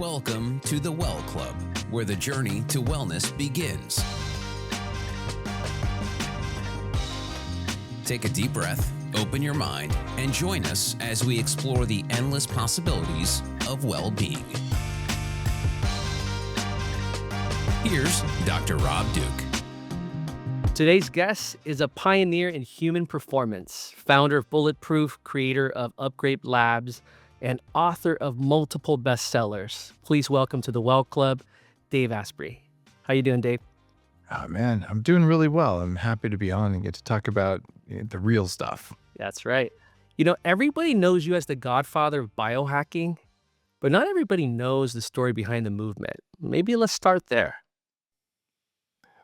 Welcome to the Well Club, where the journey to wellness begins. Take a deep breath, open your mind, and join us as we explore the endless possibilities of well-being. Here's Dr. Rob Douk. Today's guest is a pioneer in human performance, founder of Bulletproof, creator of Upgrade Labs, and author of multiple bestsellers. Please welcome to the Well Club, Dave Asprey. How you doing, Dave? Oh man, I'm doing really well. I'm happy to be on and get to talk about the real stuff. That's right. You know, everybody knows you as the Godfather of Biohacking, but not everybody knows the story behind the movement. Maybe let's start there.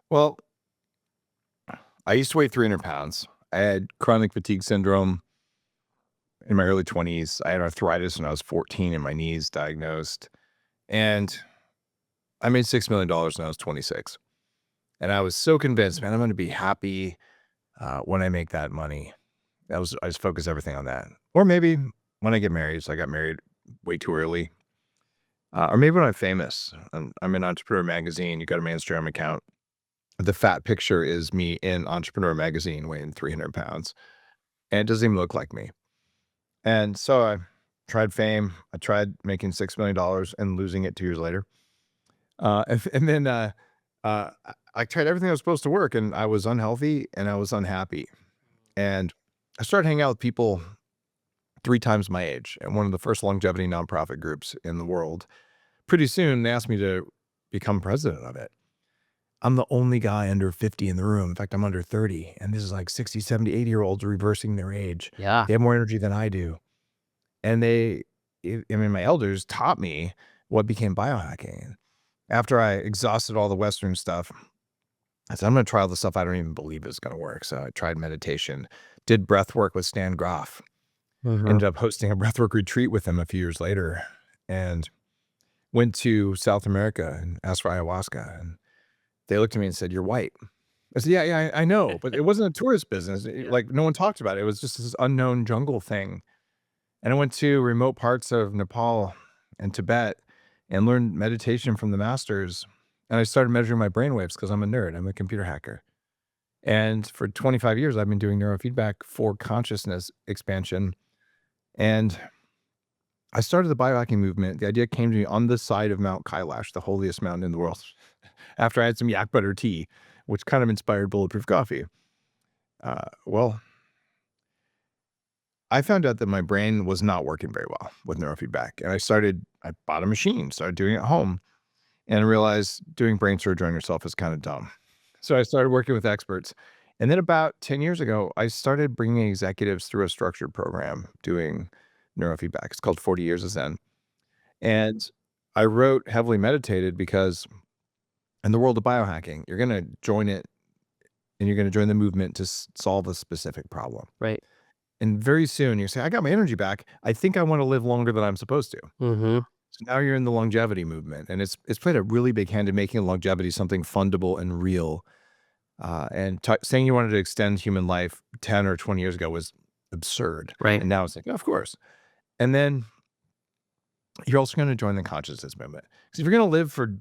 Well, I used to weigh 300 pounds. I had chronic fatigue syndrome in my early 20s. I had arthritis when I was 14 in my knees diagnosed. And I made $6 million when I was 26. And I was so convinced, man, I'm going to be happy when I make that money. I just focused everything on that. Or maybe when I get married. So I got married way too early. Or maybe when I'm famous. I'm in Entrepreneur Magazine. You got my Instagram account. The fat picture is me in Entrepreneur Magazine weighing 300 pounds. And it doesn't even look like me. And so I tried fame. I tried making $6 million and losing it 2 years later. And then I tried everything that was supposed to work, and I was unhealthy and I was unhappy. And I started hanging out with people 3 times my age and one of the first longevity nonprofit groups in the world. Pretty soon they asked me to become president of it. I'm the only guy under 50 in the room. In fact, I'm under 30. And this is like 60, 70, 80-year-olds reversing their age. Yeah. They have more energy than I do. And my elders taught me what became biohacking. After I exhausted all the Western stuff, I said, I'm going to try all the stuff I don't even believe is going to work. So I tried meditation, did breathwork with Stan Groff, ended up hosting a breathwork retreat with him a few years later, and went to South America and asked for ayahuasca. And they looked at me and said, "You're white." I said, yeah, I know, but it wasn't a tourist business. Like no one talked about it. It was just this unknown jungle thing. And I went to remote parts of Nepal and Tibet and learned meditation from the masters. And I started measuring my brainwaves because I'm a nerd. I'm a computer hacker. And for 25 years, I've been doing neurofeedback for consciousness expansion. And I started the biohacking movement. The idea came to me on the side of Mount Kailash, the holiest mountain in the world, after I had some yak butter tea, which kind of inspired Bulletproof Coffee. Well, I found out that my brain was not working very well with neurofeedback. And I bought a machine, started doing it at home, and realized doing brain surgery on yourself is kind of dumb. So I started working with experts. And then about 10 years ago, I started bringing executives through a structured program doing neurofeedback. It's called 40 Years of Zen. And I wrote Heavily Meditated because in the world of biohacking, you're going to join it and you're going to join the movement to solve a specific problem. Right. And very soon you say, I got my energy back. I think I want to live longer than I'm supposed to. So now you're in the longevity movement, and it's played a really big hand in making longevity something fundable and real. Saying you wanted to extend human life 10 or 20 years ago was absurd. Right. And now it's like, of course. And then you're also going to join the consciousness movement. Because if you're going to live for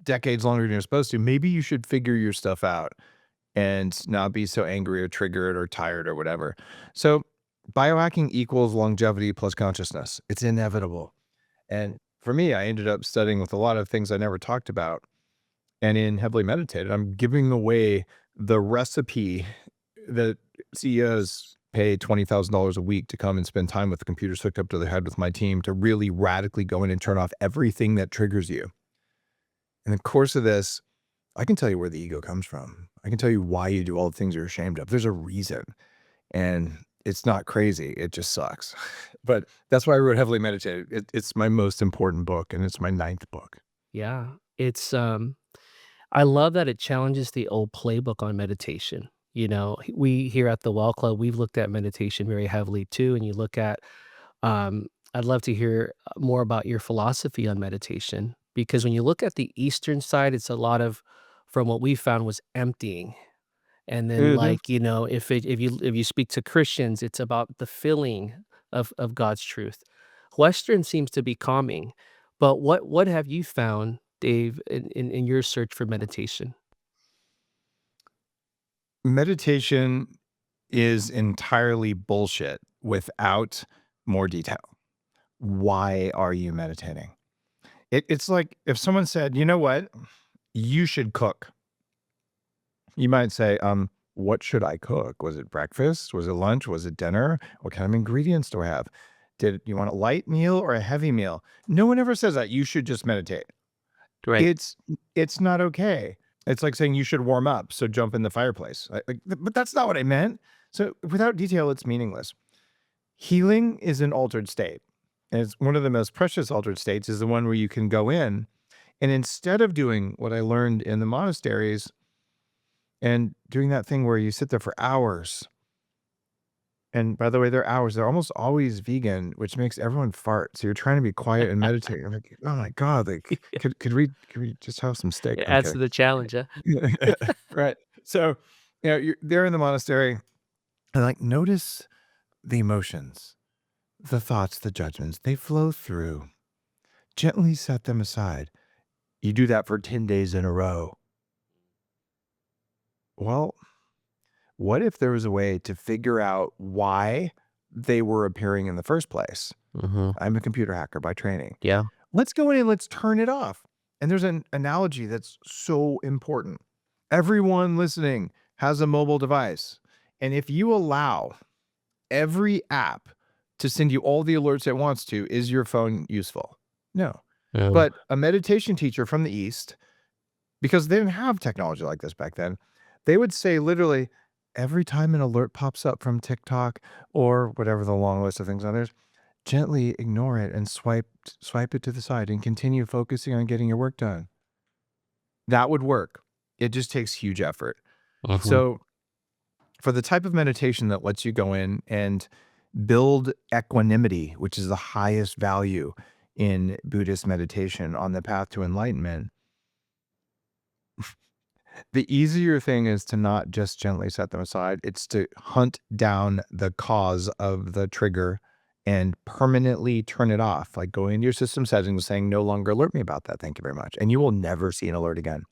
decades longer than you're supposed to, maybe you should figure your stuff out and not be so angry or triggered or tired or whatever. So biohacking equals longevity plus consciousness. It's inevitable. And for me, I ended up studying with a lot of things I never talked about. And in Heavily Meditated, I'm giving away the recipe that CEOs pay $20,000 a week to come and spend time with the computers hooked up to their head with my team to really radically go in and turn off everything that triggers you. In the course of this, I can tell you where the ego comes from. I can tell you why you do all the things you're ashamed of. There's a reason. And it's not crazy. It just sucks. But that's why I wrote Heavily Meditated. It's my most important book, and it's my 9th book. Yeah. It's I love that it challenges the old playbook on meditation. You know, we here at the Well Club, we've looked at meditation very heavily too. And you look at, I'd love to hear more about your philosophy on meditation, because when you look at the Eastern side, it's a lot of, from what we found, was emptying. And then like, you know, if you speak to Christians, it's about the filling of God's truth. Western seems to be calming. But what have you found, Dave, in your search for meditation? Meditation is entirely bullshit without more detail. Why are you meditating? It's like if someone said, you know what, you should cook. You might say, what should I cook? Was it breakfast? Was it lunch? Was it dinner? What kind of ingredients do I have? Did you want a light meal or a heavy meal? No one ever says that. You should just meditate. Right. It's not okay. It's like saying you should warm up, so jump in the fireplace. But that's not what I meant. So without detail, it's meaningless. Healing is an altered state. And it's one of the most precious altered states is the one where you can go in and instead of doing what I learned in the monasteries and doing that thing where you sit there for hours. And by the way, they're hours. They're almost always vegan, which makes everyone fart. So you're trying to be quiet and meditate. You're like, oh my God, like could we just have some steak? It I'm adds to kidding. the challenge, huh? Right. So, you're there in the monastery and like notice the emotions, the thoughts, the judgments, they flow through. Gently set them aside. You do that for 10 days in a row. Well, what if there was a way to figure out why they were appearing in the first place? Mhm. I'm a computer hacker by training. Yeah. Let's go in and let's turn it off. And there's an analogy that's so important. Everyone listening has a mobile device. And if you allow every app to send you all the alerts it wants to, is your phone useful? No. Yeah. But a meditation teacher from the East, because they didn't have technology like this back then, they would say literally, every time an alert pops up from TikTok or whatever the long list of things on there is, gently ignore it and swipe it to the side and continue focusing on getting your work done. That would work. It just takes huge effort. Mhm. So for the type of meditation that lets you go in and build equanimity, which is the highest value in Buddhist meditation on the path to enlightenment, the easier thing is to not just gently set them aside. It's to hunt down the cause of the trigger and permanently turn it off. Like going into your system settings saying, no longer alert me about that. Thank you very much. And you will never see an alert again.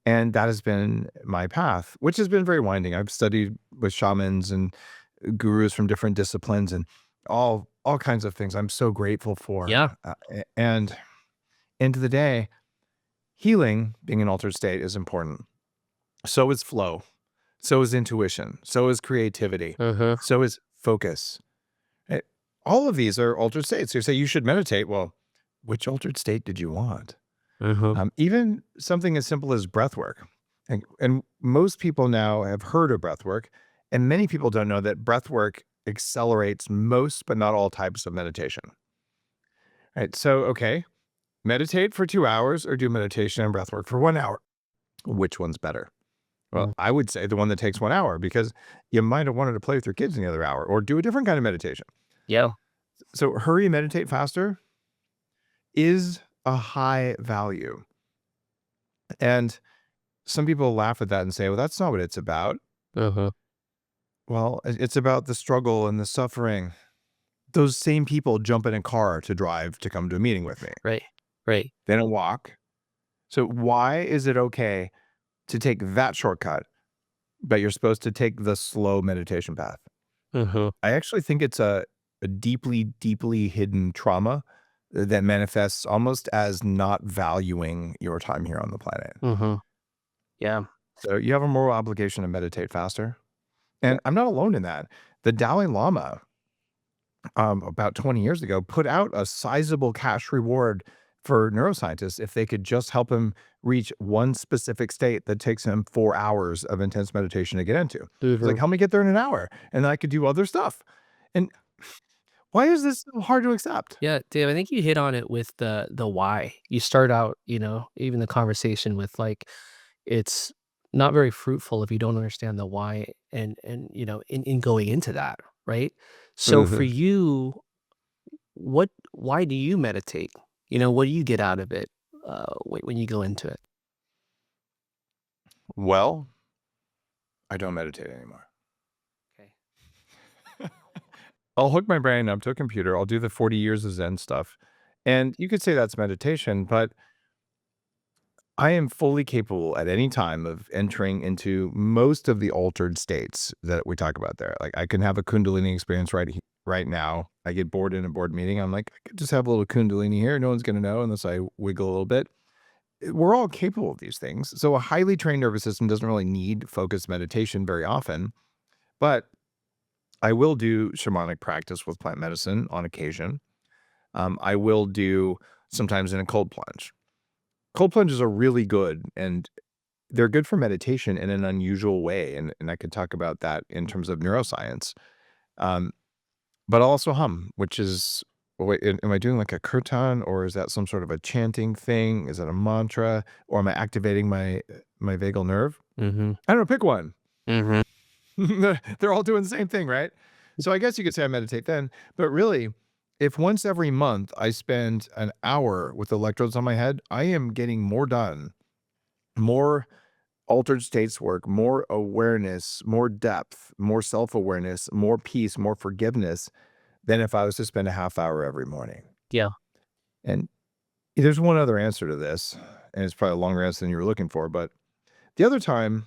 And that has been my path, which has been very winding. I've studied with shamans and gurus from different disciplines and all kinds of things I'm so grateful for. Yeah. And end of the day, healing, being an altered state, is important. So is flow. So is intuition. So is creativity. Mhm. So is focus. All of these are altered states. You say you should meditate. Well, which altered state did you want? Mhm. Even something as simple as breath work. And most people now have heard of breath work, and many people don't know that breath work accelerates most, but not all types of meditation. Right. So, okay, meditate for 2 hours or do meditation and breath work for 1 hour. Which one's better? Well, Mm. I would say the one that takes 1 hour because you might have wanted to play with your kids in the other hour or do a different kind of meditation. Yeah. So hurry, meditate faster is a high value. And some people laugh at that and say, well, that's not what it's about. Mhm. Well, it's about the struggle and the suffering. Those same people jump in a car to drive to come to a meeting with me. Right. Right. They don't walk. So why is it okay to take that shortcut, but you're supposed to take the slow meditation path? Mhm. I actually think it's a deeply, deeply hidden trauma that manifests almost as not valuing your time here on the planet. Mhm. Yeah. So you have a moral obligation to meditate faster. Yeah. And I'm not alone in that. The Dalai Lama, about 20 years ago, put out a sizable cash reward for neuroscientists if they could just help him reach one specific state that takes him 4 hours of intense meditation to get into. It's like, Mhm. help me get there in an hour, and then I could do other stuff. And why is this so hard to accept? Yeah, Dave, I think you hit on it with the why. You start out, even the conversation with like, it's not very fruitful if you don't understand the why and in going into that, right? So for Mhm. you, why do you meditate? What do you get out of it when you go into it? Well, I don't meditate anymore. Okay. I'll hook my brain up to a computer. I'll do the 40 years of Zen stuff. And you could say that's meditation, but I am fully capable at any time of entering into most of the altered states that we talk about there. Like I can have a Kundalini experience right now. I get bored in a board meeting. I'm like, I could just have a little Kundalini here. No one's going to know unless I wiggle a little bit. We're all capable of these things. So a highly trained nervous system doesn't really need focused meditation very often, but I will do shamanic practice with plant medicine on occasion. I will do sometimes in a cold plunge. Cold plunges are really good, and they're good for meditation in an unusual way. And I could talk about that in terms of neuroscience. Um, but I'll also hum, which is, wait, am I doing like a kirtan, or is that some sort of a chanting thing? Is that a mantra, or am I activating my vagal nerve? Mm-hmm. I don't know, pick one. Mm-hmm. They're all doing the same thing, right? So I guess you could say I meditate then, but really, if once every month I spend an hour with electrodes on my head, I am getting more done, more altered states work, more awareness, more depth, more self-awareness, more peace, more forgiveness than if I was to spend a half hour every morning. Yeah. And there's one other answer to this, and it's probably a longer answer than you were looking for, but the other time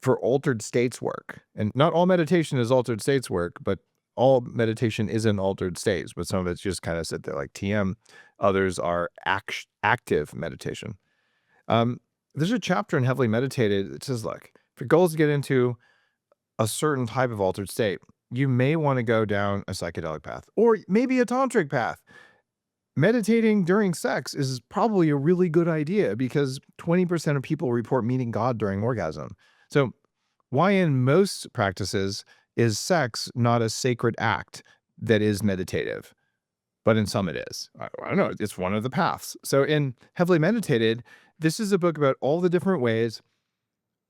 for altered states work, and not all meditation is altered states work, but all meditation isn't altered states, but some of it's just kind of sit there like TM. Others are active meditation. There's a chapter in Heavily Meditated that says, look, if your goal is to get into a certain type of altered state, you may want to go down a psychedelic path or maybe a tantric path. Meditating during sex is probably a really good idea because 20% of people report meeting God during orgasm. So why in most practices is sex not a sacred act that is meditative? But in some it is. I don't know. It's one of the paths. So in Heavily Meditated, this is a book about all the different ways,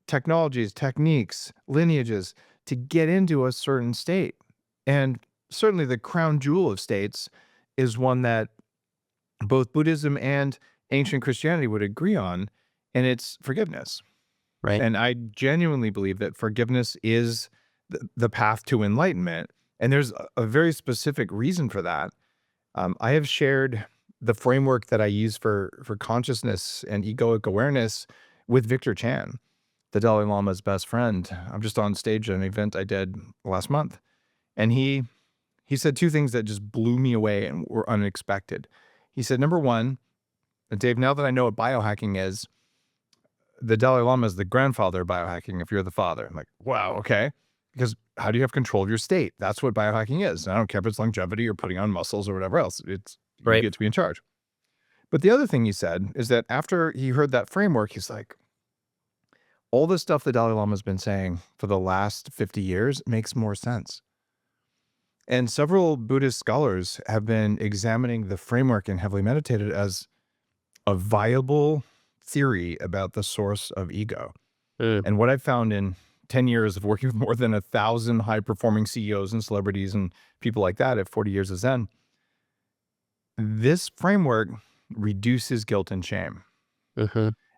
technologies, techniques, lineages to get into a certain state. And certainly the crown jewel of states is one that both Buddhism and ancient Christianity would agree on, and it's forgiveness. Right. And I genuinely believe that forgiveness is the path to enlightenment. And there's a very specific reason for that. I have shared the framework that I use for consciousness and egoic awareness with Victor Chan, the Dalai Lama's best friend. I'm just on stage at an event I did last month. And he said two things that just blew me away and were unexpected. He said, number one, Dave, now that I know what biohacking is, the Dalai Lama is the grandfather of biohacking if you're the father. I'm like, wow, okay. Because how do you have control of your state? That's what biohacking is. And I don't care if it's longevity or putting on muscles or whatever else. It's you get to be in charge. But the other thing he said is that after he heard that framework, he's like, all the stuff the Dalai Lama has been saying for the last 50 years makes more sense. And several Buddhist scholars have been examining the framework in Heavily Meditated as a viable theory about the source of ego. And what I've found in 10 years of working with more than 1,000 high-performing CEOs and celebrities and people like that at 40 Years of Zen, this framework reduces guilt and shame.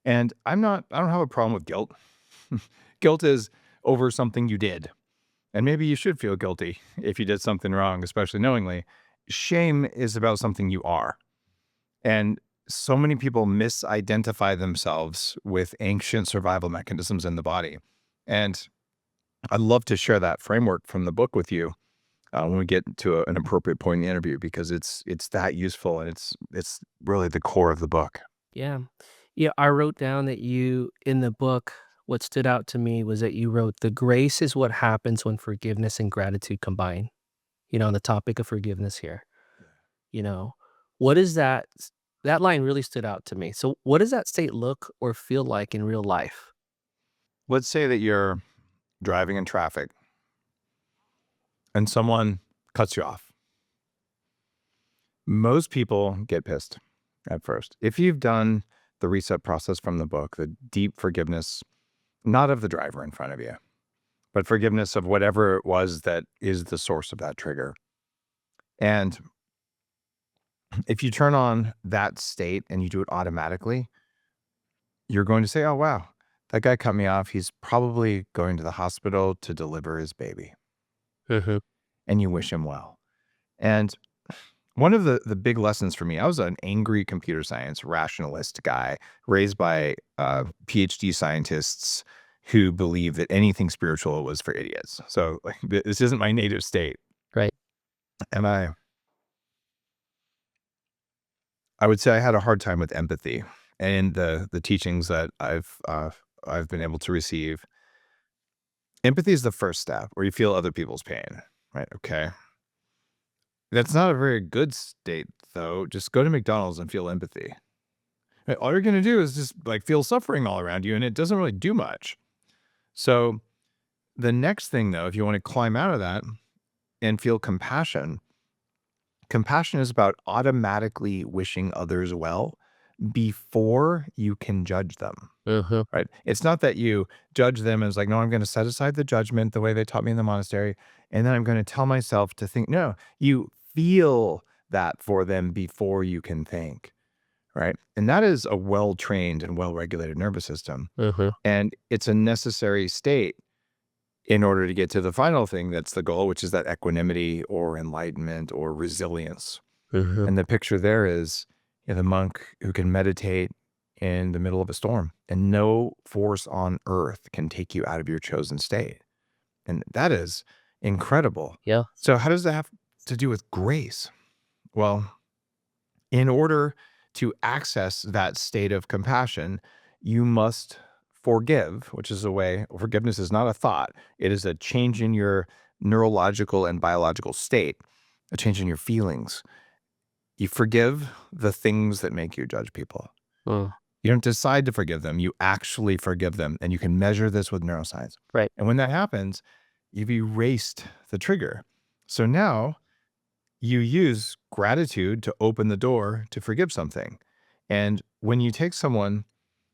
And I don't have a problem with guilt. Guilt is over something you did. And maybe you should feel guilty if you did something wrong, especially knowingly. Shame is about something you are. And so many people misidentify themselves with ancient survival mechanisms in the body. And I'd love to share that framework from the book with you when we get to an appropriate point in the interview, because it's that useful and it's really the core of the book. Yeah. Yeah. I wrote down that in the book, what stood out to me was that you wrote, the grace is what happens when forgiveness and gratitude combine, on the topic of forgiveness here. What is that? That line really stood out to me. So what does that state look or feel like in real life? Let's say that you're driving in traffic and someone cuts you off. Most people get pissed at first. If you've done the reset process from the book, the deep forgiveness, not of the driver in front of you, but forgiveness of whatever it was that is the source of that trigger. And if you turn on that state and you do it automatically, you're going to say, oh, wow, that guy cut me off. He's probably going to the hospital to deliver his baby. And you wish him well. And one of the big lessons for me, I was an angry computer science rationalist guy raised by PhD scientists who believe that anything spiritual was for idiots. So like, this isn't my native state. Right. And I would say I had a hard time with empathy and the teachings that I've been able to receive. Empathy is the first step where you feel other people's pain, right? Okay. That's not a very good state though. Just go to McDonald's and feel empathy. Right? All you're going to do is just like feel suffering all around you, and it doesn't really do much. So the next thing though, if you want to climb out of that and feel compassion, compassion is about automatically wishing others well before you can judge them. Uh-huh. Right? It's not that you judge them as like, no, I'm going to set aside the judgment the way they taught me in the monastery, and then I'm going to tell myself to think. No, you feel that for them before you can think, right? And that is a well-trained and well-regulated nervous system. Uh-huh. And it's a necessary state in order to get to the final thing that's the goal, which is that equanimity or enlightenment or resilience. Uh-huh. And the picture there is the monk who can meditate in the middle of a storm, and no force on earth can take you out of your chosen state. And that is incredible. Yeah. So how does that have to do with grace? Well, in order to access that state of compassion, you must forgive, which is a way, forgiveness is not a thought. It is a change in your neurological and biological state, a change in your feelings. You forgive the things that make you judge people. Uh, You don't decide to forgive them. You actually forgive them. And you can measure this with neuroscience. Right. And when that happens, you've erased the trigger. So now you use gratitude to open the door to forgive something. And when you take someone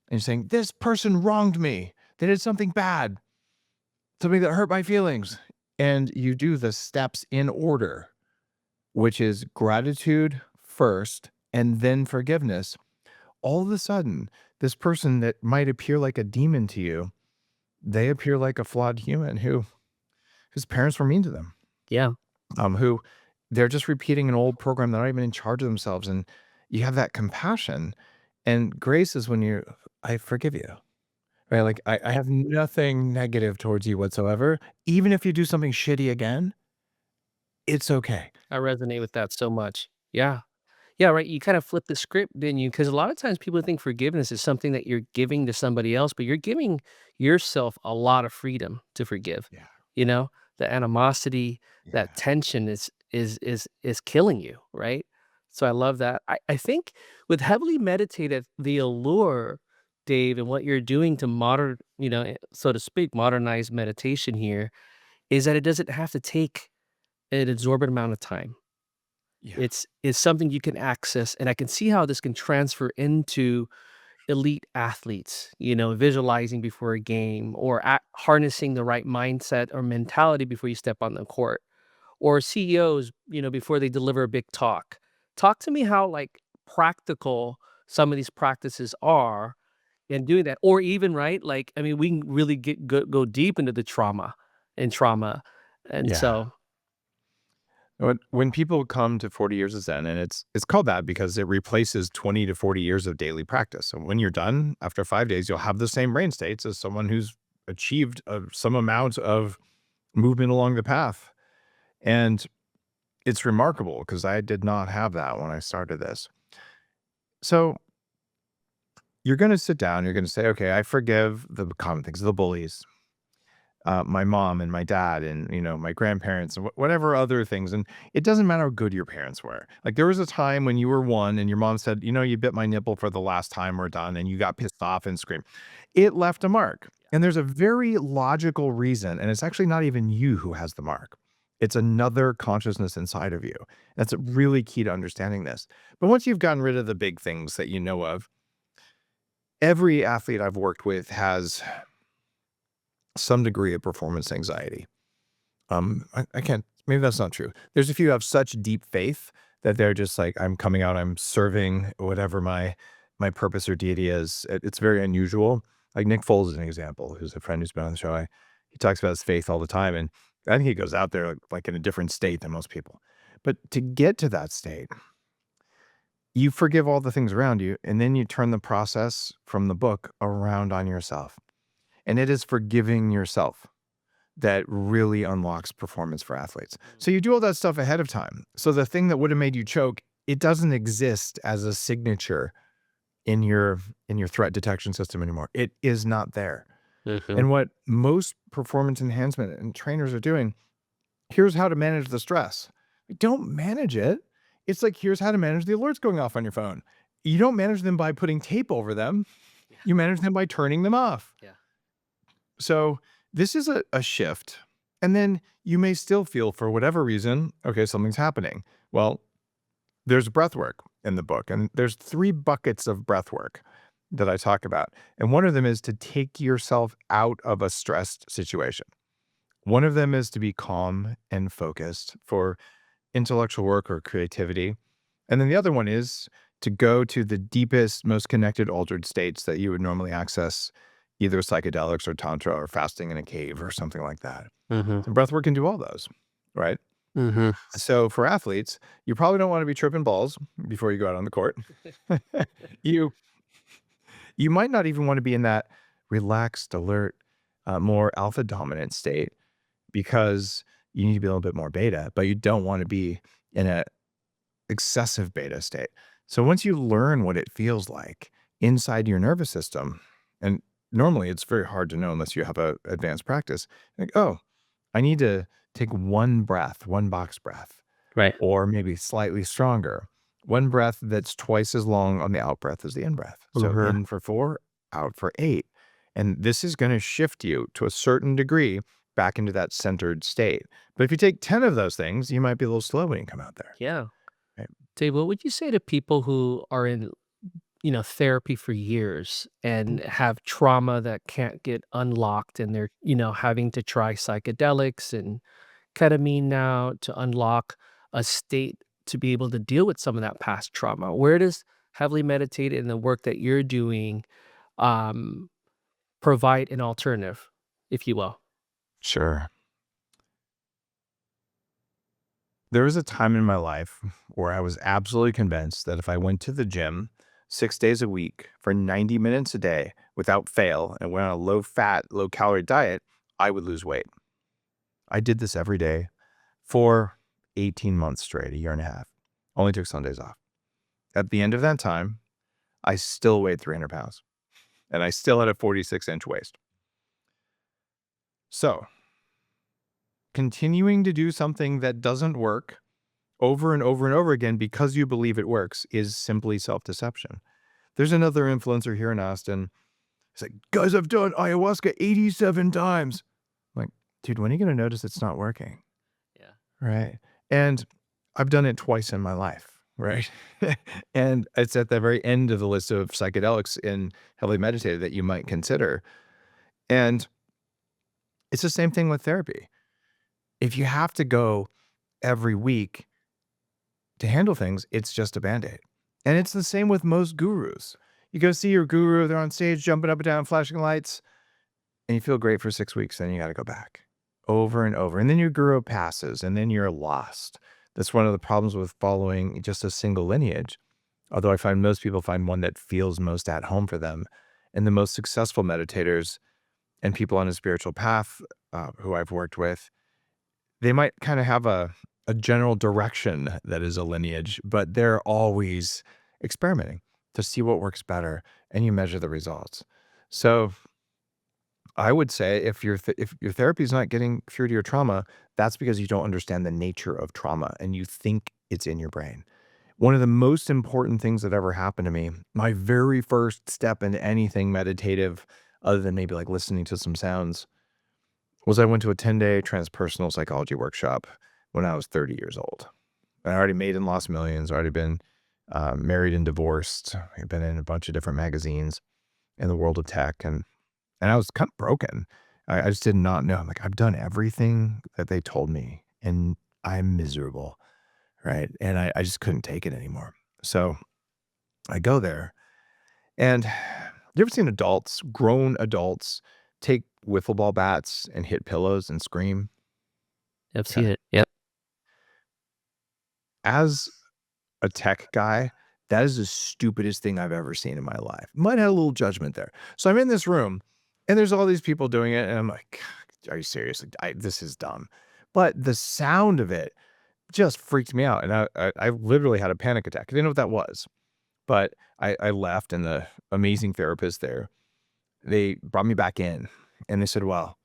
and you're saying, this person wronged me, they did something bad, something that hurt my feelings, and you do the steps in order, which is gratitude first and then forgiveness, all of a sudden, this person that might appear like a demon to you, they appear like a flawed human whose parents were mean to them, yeah. who they're just repeating an old program. They're not even in charge of themselves. And you have that compassion, and grace is when I forgive you, right? Like I have nothing negative towards you whatsoever. Even if you do something shitty again, it's okay. I resonate with that so much. Yeah. Yeah, right. You kind of flip the script, didn't you? Because a lot of times people think forgiveness is something that you're giving to somebody else, but you're giving yourself a lot of freedom to forgive. Yeah. You know, the animosity, Yeah. that tension is killing you, right? So I love that. I think with heavily meditative, the allure, Dave, and what you're doing to modern, so to speak, modernize meditation here, is that it doesn't have to take an exorbitant amount of time. Yeah. It's something you can access, and I can see how this can transfer into elite athletes, visualizing before a game or harnessing the right mindset or mentality before you step on the court, or CEOs, before they deliver a big talk. Talk to me how like practical some of these practices are in doing that, or even right, like I mean, we can really go deep into the trauma, and Yeah. so When people come to 40 years of Zen, and it's called that because it replaces 20 to 40 years of daily practice. So when you're done, after 5 days, you'll have the same brain states as someone who's achieved some amount of movement along the path. And it's remarkable because I did not have that when I started this. So you're going to sit down, you're going to say, okay, I forgive the common things, the bullies, my mom and my dad and, my grandparents and whatever other things. And it doesn't matter how good your parents were. Like there was a time when you were one and your mom said, you bit my nipple for the last time, we're done. And you got pissed off and screamed. It left a mark. And there's a very logical reason. And it's actually not even you who has the mark. It's another consciousness inside of you. That's really key to understanding this. But once you've gotten rid of the big things that you know of, every athlete I've worked with has some degree of performance anxiety. I can't, maybe that's not true. There's a few who have such deep faith that they're just like, I'm coming out, I'm serving whatever my purpose or deity is. It's very unusual. Like Nick Foles is an example, who's a friend who's been on the show. He talks about his faith all the time. And I think he goes out there like in a different state than most people. But to get to that state, you forgive all the things around you, and then you turn the process from the book around on yourself. And it is forgiving yourself that really unlocks performance for athletes. So you do all that stuff ahead of time. So the thing that would have made you choke, it doesn't exist as a signature in your threat detection system anymore. It is not there. And what most performance enhancement and trainers are doing, here's how to manage the stress. Don't manage it. It's like, here's how to manage the alerts going off on your phone. You don't manage them by putting tape over them. Yeah. You manage them by turning them off. Yeah. So this is a shift. And then you may still feel, for whatever reason, okay, something's happening. Well, there's breath work in the book, and there's 3 buckets of breath work that I talk about. And one of them is to take yourself out of a stressed situation. One of them is to be calm and focused for intellectual work or creativity. And then the other one is to go to the deepest, most connected altered states that you would normally access, either psychedelics or tantra or fasting in a cave or something like that. And breathwork can do all those, right? So for athletes, you probably don't want to be tripping balls before you go out on the court. You might not even want to be in that relaxed, alert, more alpha dominant state, because you need to be a little bit more beta, but you don't want to be in a excessive beta state. So once you learn what it feels like inside your nervous system, and normally it's very hard to know unless you have a advanced practice, like, oh, I need to take one breath, one box breath, Right. or maybe slightly stronger. One breath that's twice as long on the out breath as the in breath. So in for 4, out for 8. And this is going to shift you to a certain degree back into that centered state. But if you take 10 of those things, you might be a little slow when you come out there. Yeah. Right. Dave, what would you say to people who are in, therapy for years and have trauma that can't get unlocked, and they're, having to try psychedelics and ketamine now to unlock a state to be able to deal with some of that past trauma? Where does heavily meditated and the work that you're doing provide an alternative, if you will? Sure. There was a time in my life where I was absolutely convinced that if I went to the gym 6 days a week for 90 minutes a day without fail and went on a low-fat, low-calorie diet, I would lose weight. I did this every day for 18 months straight, a year and a half. Only took Sundays off. At the end of that time, I still weighed 300 pounds, and I still had a 46-inch waist. So, continuing to do something that doesn't work over and over and over again because you believe it works is simply self-deception. There's another influencer here in Austin. He's like, guys, I've done ayahuasca 87 times. I'm like, dude, when are you going to notice it's not working? Yeah. Right. And I've done it twice in my life. Right. And it's at the very end of the list of psychedelics in heavily meditated that you might consider. And it's the same thing with therapy. If you have to go every week to handle things, it's just a Band-Aid. And it's the same with most gurus. You go see your guru, they're on stage jumping up and down, flashing lights, and you feel great for 6 weeks, then you got to go back over and over. And then your guru passes, and then you're lost. That's one of the problems with following just a single lineage. Although I find most people find one that feels most at home for them. And the most successful meditators and people on a spiritual path who I've worked with, they might kind of have a general direction that is a lineage, but they're always experimenting to see what works better, and you measure the results. So I would say if your therapy is not getting through to your trauma, that's because you don't understand the nature of trauma and you think it's in your brain. One of the most important things that ever happened to me, my very first step into anything meditative, other than maybe like listening to some sounds, was I went to a 10-day transpersonal psychology workshop when I was 30 years old. I already made and lost millions, already been married and divorced. I've been in a bunch of different magazines in the world of tech, and I was kind of broken. I just did not know. I'm like, I've done everything that they told me, and I'm miserable, right? And I just couldn't take it anymore. So I go there, and you ever seen adults, grown adults, take wiffle ball bats and hit pillows and scream? I've seen it. Yep. as a tech guy, that is the stupidest thing I've ever seen in my life. Might have a little judgment there. So I'm in this room and there's all these people doing it. And I'm like, are you serious? This is dumb. But the sound of it just freaked me out. And I literally had a panic attack. I didn't know what that was. But I left, and the amazing therapist there, they brought me back in and they said, well,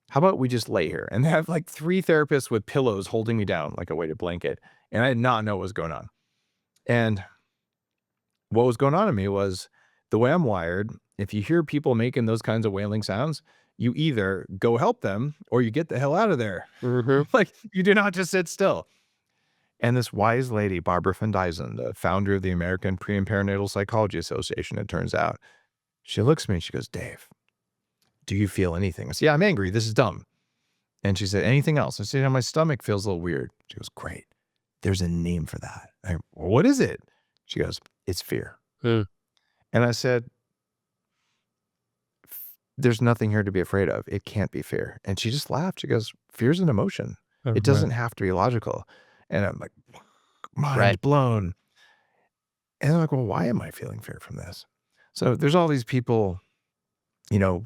how about we just lay here? And they have like 3 therapists with pillows holding me down like a weighted blanket. And I did not know what was going on. And what was going on in me was the way I'm wired. If you hear people making those kinds of wailing sounds, you either go help them or you get the hell out of there. Like, you do not just sit still. And this wise lady, Barbara van Dysen, the founder of the American Pre- and Perinatal Psychology Association, it turns out, she looks at me and she goes, Dave, do you feel anything? I said, yeah, I'm angry. This is dumb. And she said, anything else? I said, yeah, my stomach feels a little weird. She goes, great. There's a name for that. Well, what is it? She goes, it's fear. And I said, there's nothing here to be afraid of. It can't be fear. And she just laughed. She goes, fear's an emotion. It doesn't have to be logical. And I'm like, mind blown. And I'm like, well, why am I feeling fear from this? So there's all these people, you know,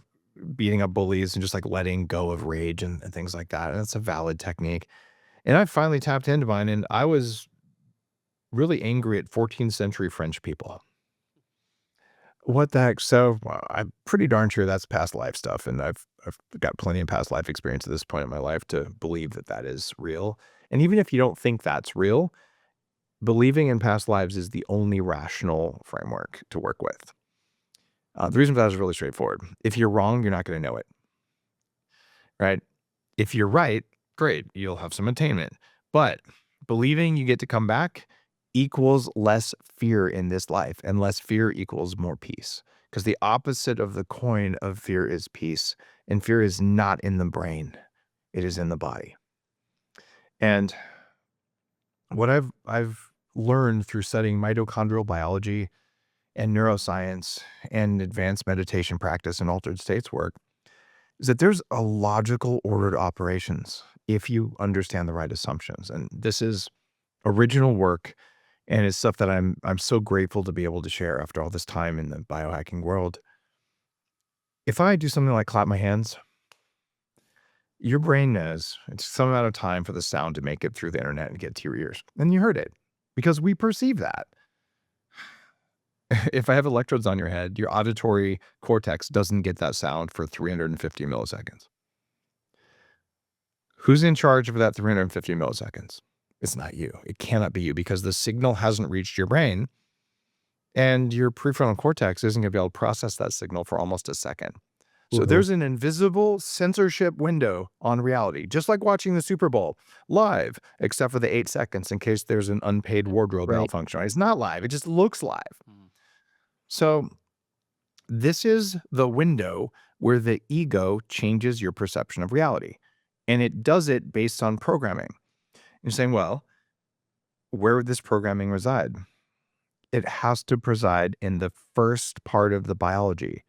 beating up bullies and just like letting go of rage and things like that. And it's a valid technique. And I finally tapped into mine, and I was really angry at 14th century French people. What the heck? So I'm pretty darn sure that's past life stuff. And I've got plenty of past life experience at this point in my life to believe that that is real. And even if you don't think that's real, believing in past lives is the only rational framework to work with. The reason for that is really straightforward. If you're wrong, you're not going to know it, right? If you're right, great, you'll have some attainment. But believing you get to come back equals less fear in this life, and less fear equals more peace. Because the opposite of the coin of fear is peace, and fear is not in the brain, it is in the body. And what I've learned through studying mitochondrial biology and neuroscience and advanced meditation practice and altered states work is that there's a logical order to operations if you understand the right assumptions. And this is original work, and it's stuff that I'm so grateful to be able to share after all this time in the biohacking world. If I do something like clap my hands, your brain knows it's some amount of time for the sound to make it through the internet and get to your ears. And you heard it because we perceive that. If I have electrodes on your head, your auditory cortex doesn't get that sound for 350 milliseconds. Who's in charge of that 350 milliseconds? It's not you. It cannot be you, because the signal hasn't reached your brain, and your prefrontal cortex isn't going to be able to process that signal for almost a second. So there's an invisible censorship window on reality, just like watching the Super Bowl live, except for the 8 seconds in case there's an unpaid wardrobe malfunction. It's not live. It just looks live. So this is the window where the ego changes your perception of reality. And it does it based on programming. You're saying, well, where would this programming reside? It has to preside in the first part of the biology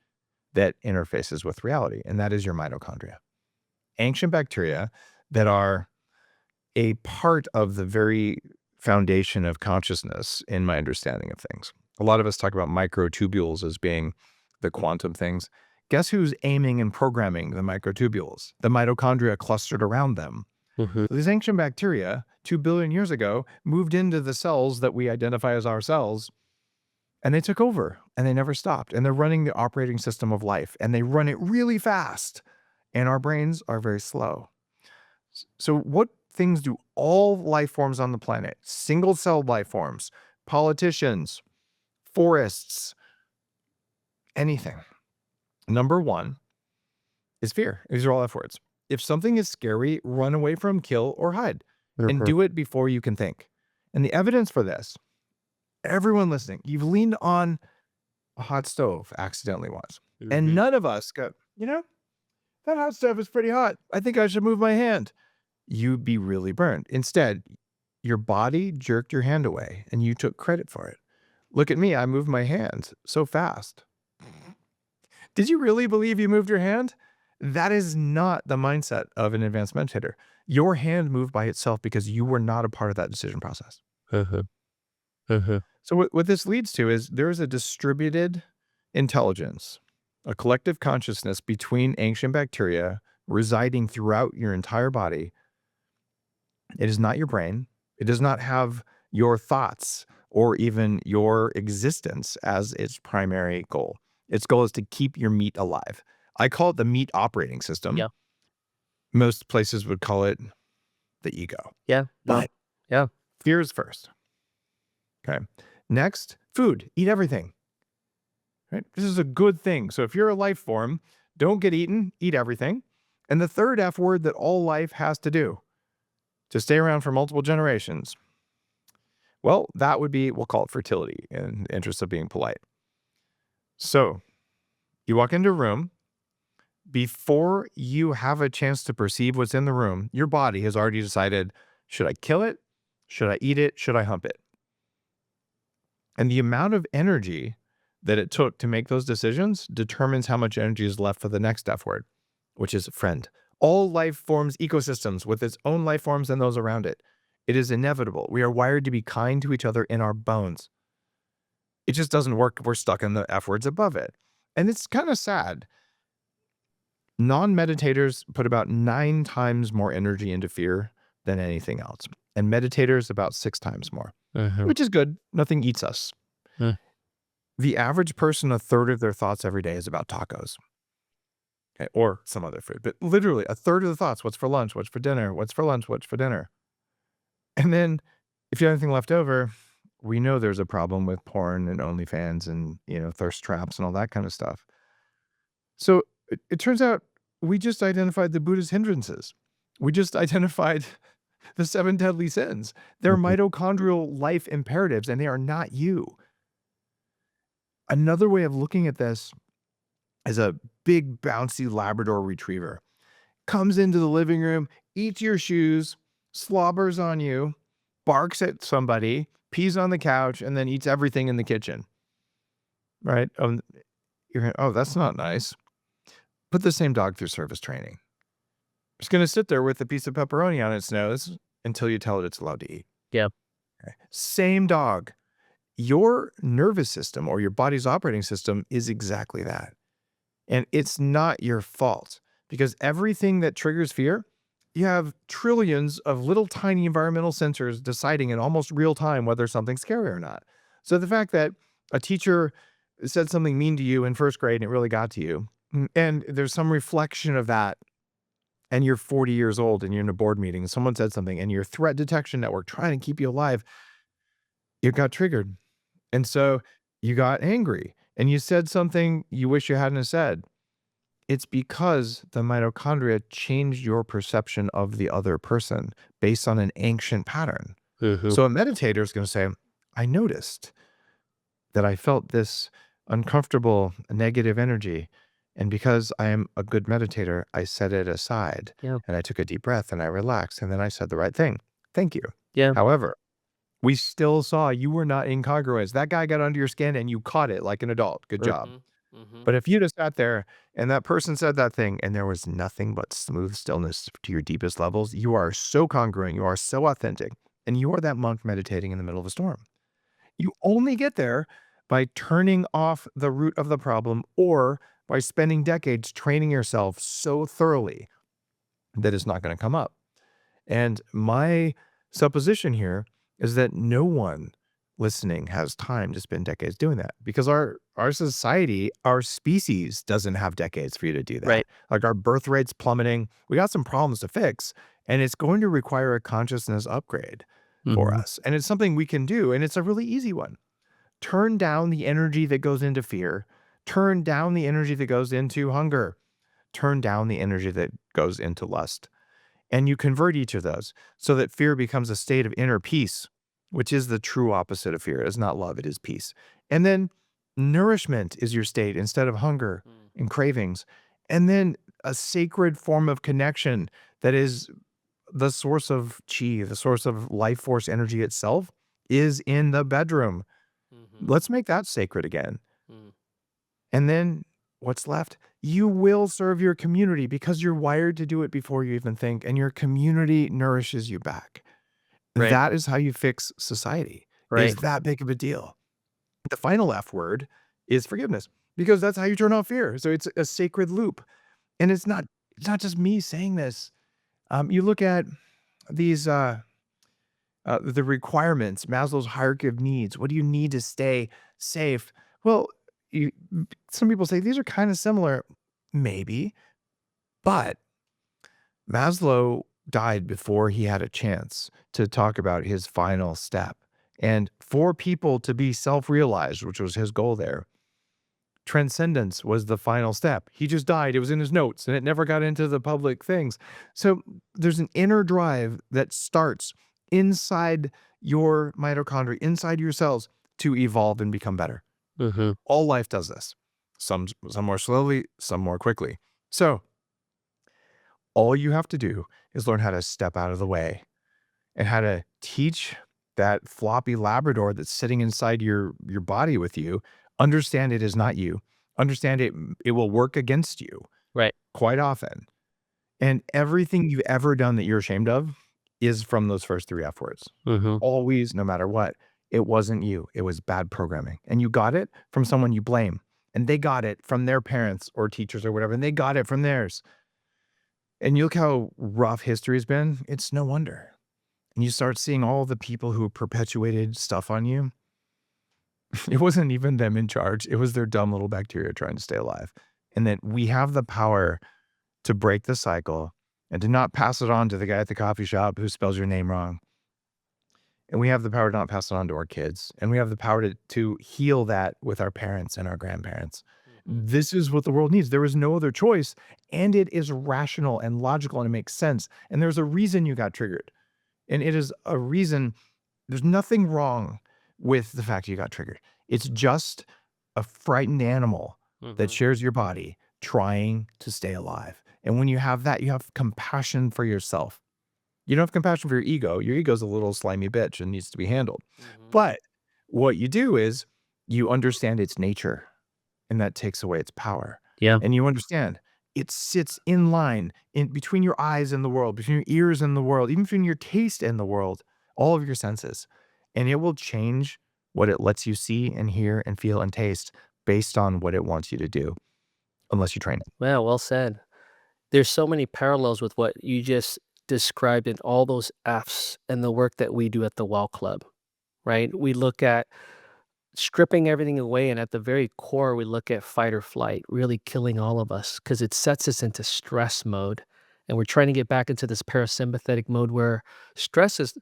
that interfaces with reality, and that is your mitochondria. Ancient bacteria that are a part of the very foundation of consciousness in my understanding of things. A lot of us talk about microtubules as being the quantum things. Guess who's aiming and programming the microtubules? The mitochondria clustered around them. These ancient bacteria, 2 billion years ago, moved into the cells that we identify as our cells, and they took over, and they never stopped. And they're running the operating system of life, and they run it really fast. And our brains are very slow. So what things do all life forms on the planet, single-celled life forms, politicians, forests, anything? Number one is fear. These are all F words. If something is scary, run away from, kill, or hide. And do it before you can think. And the evidence for this, everyone listening, you've leaned on a hot stove accidentally once. And none of us go, you know, that hot stove is pretty hot. I think I should move my hand. You'd be really burned. Instead, your body jerked your hand away and you took credit for it. Look at me. I moved my hand so fast. Did you really believe you moved your hand? That is not the mindset of an advanced meditator. Your hand moved by itself because you were not a part of that decision process. Uh-huh. Uh-huh. So what this leads to is there's a distributed intelligence, a collective consciousness between ancient bacteria residing throughout your entire body. It is not your brain. It does not have your thoughts or even your existence as its primary goal. Its goal is to keep your meat alive. I call it the meat operating system. Yeah. Most places would call it the ego. Yeah. No. But Yeah. fear is first. Okay. Next, food. Eat everything. Right? This is a good thing. So if you're a life form, don't get eaten, eat everything. And the third F word that all life has to do to stay around for multiple generations, well, that would be, we'll call it fertility in the interest of being polite. So you walk into a room, before you have a chance to perceive what's in the room, your body has already decided, should I kill it? Should I eat it? Should I hump it? And the amount of energy that it took to make those decisions determines how much energy is left for the next F word, which is friend. All life forms ecosystems with its own life forms and those around it. It is inevitable. We are wired to be kind to each other in our bones. It just doesn't work if we're stuck in the F words above it. And it's kind of sad. Non-meditators put about 9 times more energy into fear than anything else. And meditators about 6 times more, which is good. Nothing eats us. The average person, a third of their thoughts every day is about tacos. Okay, or some other food, but literally a third of the thoughts, what's for lunch, what's for dinner, what's for lunch, what's for dinner. And then if you have anything left over, we know there's a problem with porn and OnlyFans and, thirst traps and all that kind of stuff. So it turns out we just identified the Buddha's hindrances. We just identified the 7 deadly sins. They're mitochondrial life imperatives, and they are not you. Another way of looking at this is a big, bouncy Labrador retriever. Comes into the living room, eats your shoes, slobbers on you, barks at somebody, pees on the couch, and then eats everything in the kitchen. Right? Oh, that's not nice. Put the same dog through service training. It's going to sit there with a piece of pepperoni on its nose until you tell it it's allowed to eat. Yeah. Okay. Same dog. Your nervous system or your body's operating system is exactly that. And it's not your fault, because everything that triggers fear, you have trillions of little tiny environmental sensors deciding in almost real time whether something's scary or not. So the fact that a teacher said something mean to you in first grade and it really got to you, and there's some reflection of that, and you're 40 years old and you're in a board meeting and someone said something and your threat detection network trying to keep you alive, you got triggered. And so you got angry and you said something you wish you hadn't have said. It's because the mitochondria changed your perception of the other person based on an ancient pattern. So a meditator is going to say, I noticed that I felt this uncomfortable negative energy. And because I am a good meditator, I set it aside. Yeah. And I took a deep breath and I relaxed. And then I said the right thing. Thank you. Yeah. However, we still saw you were not incongruous. That guy got under your skin and you caught it like an adult. Good job. But if you'd have sat there and that person said that thing and there was nothing but smooth stillness to your deepest levels, you are so congruent, you are so authentic, and you are that monk meditating in the middle of a storm. You only get there by turning off the root of the problem or by spending decades training yourself so thoroughly that it's not going to come up. And my supposition here is that no one listening has time to spend decades doing that, because our society, our species doesn't have decades for you to do that. Right. Like our birth rate's plummeting. We got some problems to fix, and it's going to require a consciousness upgrade for us. And it's something we can do, and it's a really easy one. Turn down the energy that goes into fear. Turn down the energy that goes into hunger. Turn down the energy that goes into lust. And you convert each of those so that fear becomes a state of inner peace, which is the true opposite of fear. It is not love, it is peace. And then nourishment is your state instead of hunger and cravings. And then a sacred form of connection that is the source of chi, the source of life force energy itself, is in the bedroom. Let's make that sacred again. And then what's left? You will serve your community because you're wired to do it before you even think, and your community nourishes you back. Right. That is how you fix society. Right. It's that big of a deal. The final F word is forgiveness, because that's how you turn off fear. So it's a sacred loop. And it's not just me saying this. You look at these the requirements, Maslow's hierarchy of needs. What do you need to stay safe? Well, you, some people say these are kind of similar, maybe, but Maslow died before he had a chance to talk about his final step. And for people to be self-realized, which was his goal there, transcendence was the final step. He just died. It was in his notes and it never got into the public things. So there's an inner drive that starts inside your mitochondria, inside your cells, to evolve and become better. Mm-hmm. All life does this. Some more slowly, some more quickly. So all you have to do is learn how to step out of the way and how to teach that floppy Labrador that's sitting inside your body with you, understand it is not you. Understand it will work against you Right. quite often. And everything you've ever done that you're ashamed of is from those first 3 F words. Mm-hmm. Always, no matter what. It wasn't you. It was bad programming. And you got it from someone you blame. And they got it from their parents or teachers or whatever. And they got it from theirs. And you look how rough history has been. It's no wonder. And you start seeing all the people who perpetuated stuff on you. It wasn't even them in charge. It was their dumb little bacteria trying to stay alive. And that we have the power to break the cycle and to not pass it on to the guy at the coffee shop who spells your name wrong. And we have the power to not pass it on to our kids. And we have the power to heal that with our parents and our grandparents. This is what the world needs. There is no other choice. And it is rational and logical and it makes sense. And there's a reason you got triggered. And it is a reason. There's nothing wrong with the fact you got triggered. It's just a frightened animal that shares your body trying to stay alive. And when you have that, you have compassion for yourself. You don't have compassion for your ego. Your ego's a little slimy bitch and needs to be handled. But what you do is you understand its nature, and that takes away its power. Yeah. And you understand it sits in line in between your eyes and the world, between your ears and the world, even between your taste and the world, all of your senses. And it will change what it lets you see and hear and feel and taste based on what it wants you to do, unless you train it. Well said. There's so many parallels with what you just described in all those Fs and the work that we do at the Well Club, right? We look at stripping everything away, and at the very core, we look at fight or flight, really killing all of us because it sets us into stress mode. And we're trying to get back into this parasympathetic mode where stress is,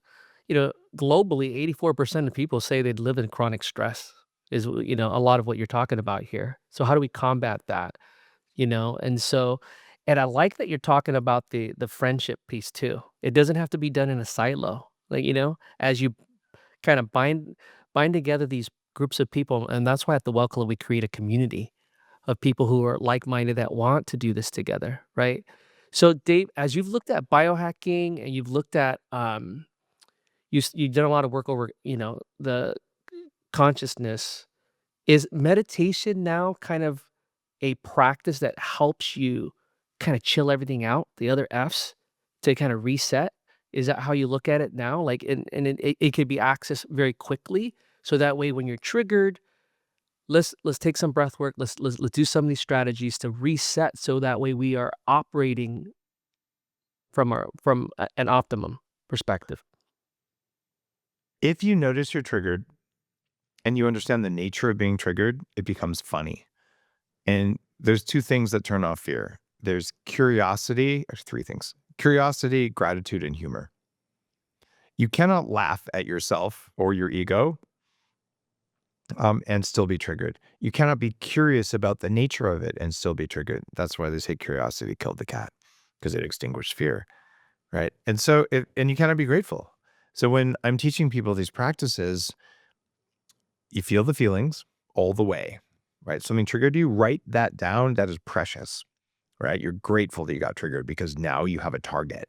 globally, 84% of people say they live in chronic stress is, a lot of what you're talking about here. So how do we combat that? And I like that you're talking about the friendship piece too. It doesn't have to be done in a silo. Like, as you kind of bind together these groups of people, and that's why at the Well Club we create a community of people who are like-minded that want to do this together, right? So Dave, as you've looked at biohacking and you've looked at you've done a lot of work over, the consciousness, is meditation now kind of a practice that helps you kind of chill everything out, the other Fs, to kind of reset? Is that how you look at it now? Like, and it could be accessed very quickly. So that way, when you're triggered, let's take some breath work. Let's do some of these strategies to reset. So that way, we are operating from an optimum perspective. If you notice you're triggered and you understand the nature of being triggered, it becomes funny. And there's 2 things that turn off fear. There's curiosity, or 3 things: curiosity, gratitude, and humor. You cannot laugh at yourself or your ego and still be triggered. You cannot be curious about the nature of it and still be triggered. That's why they say curiosity killed the cat, because it extinguished fear, right? And so, and you cannot be grateful. So when I'm teaching people these practices, you feel the feelings all the way, right? Something triggered you, write that down. That is precious, right? You're grateful that you got triggered because now you have a target,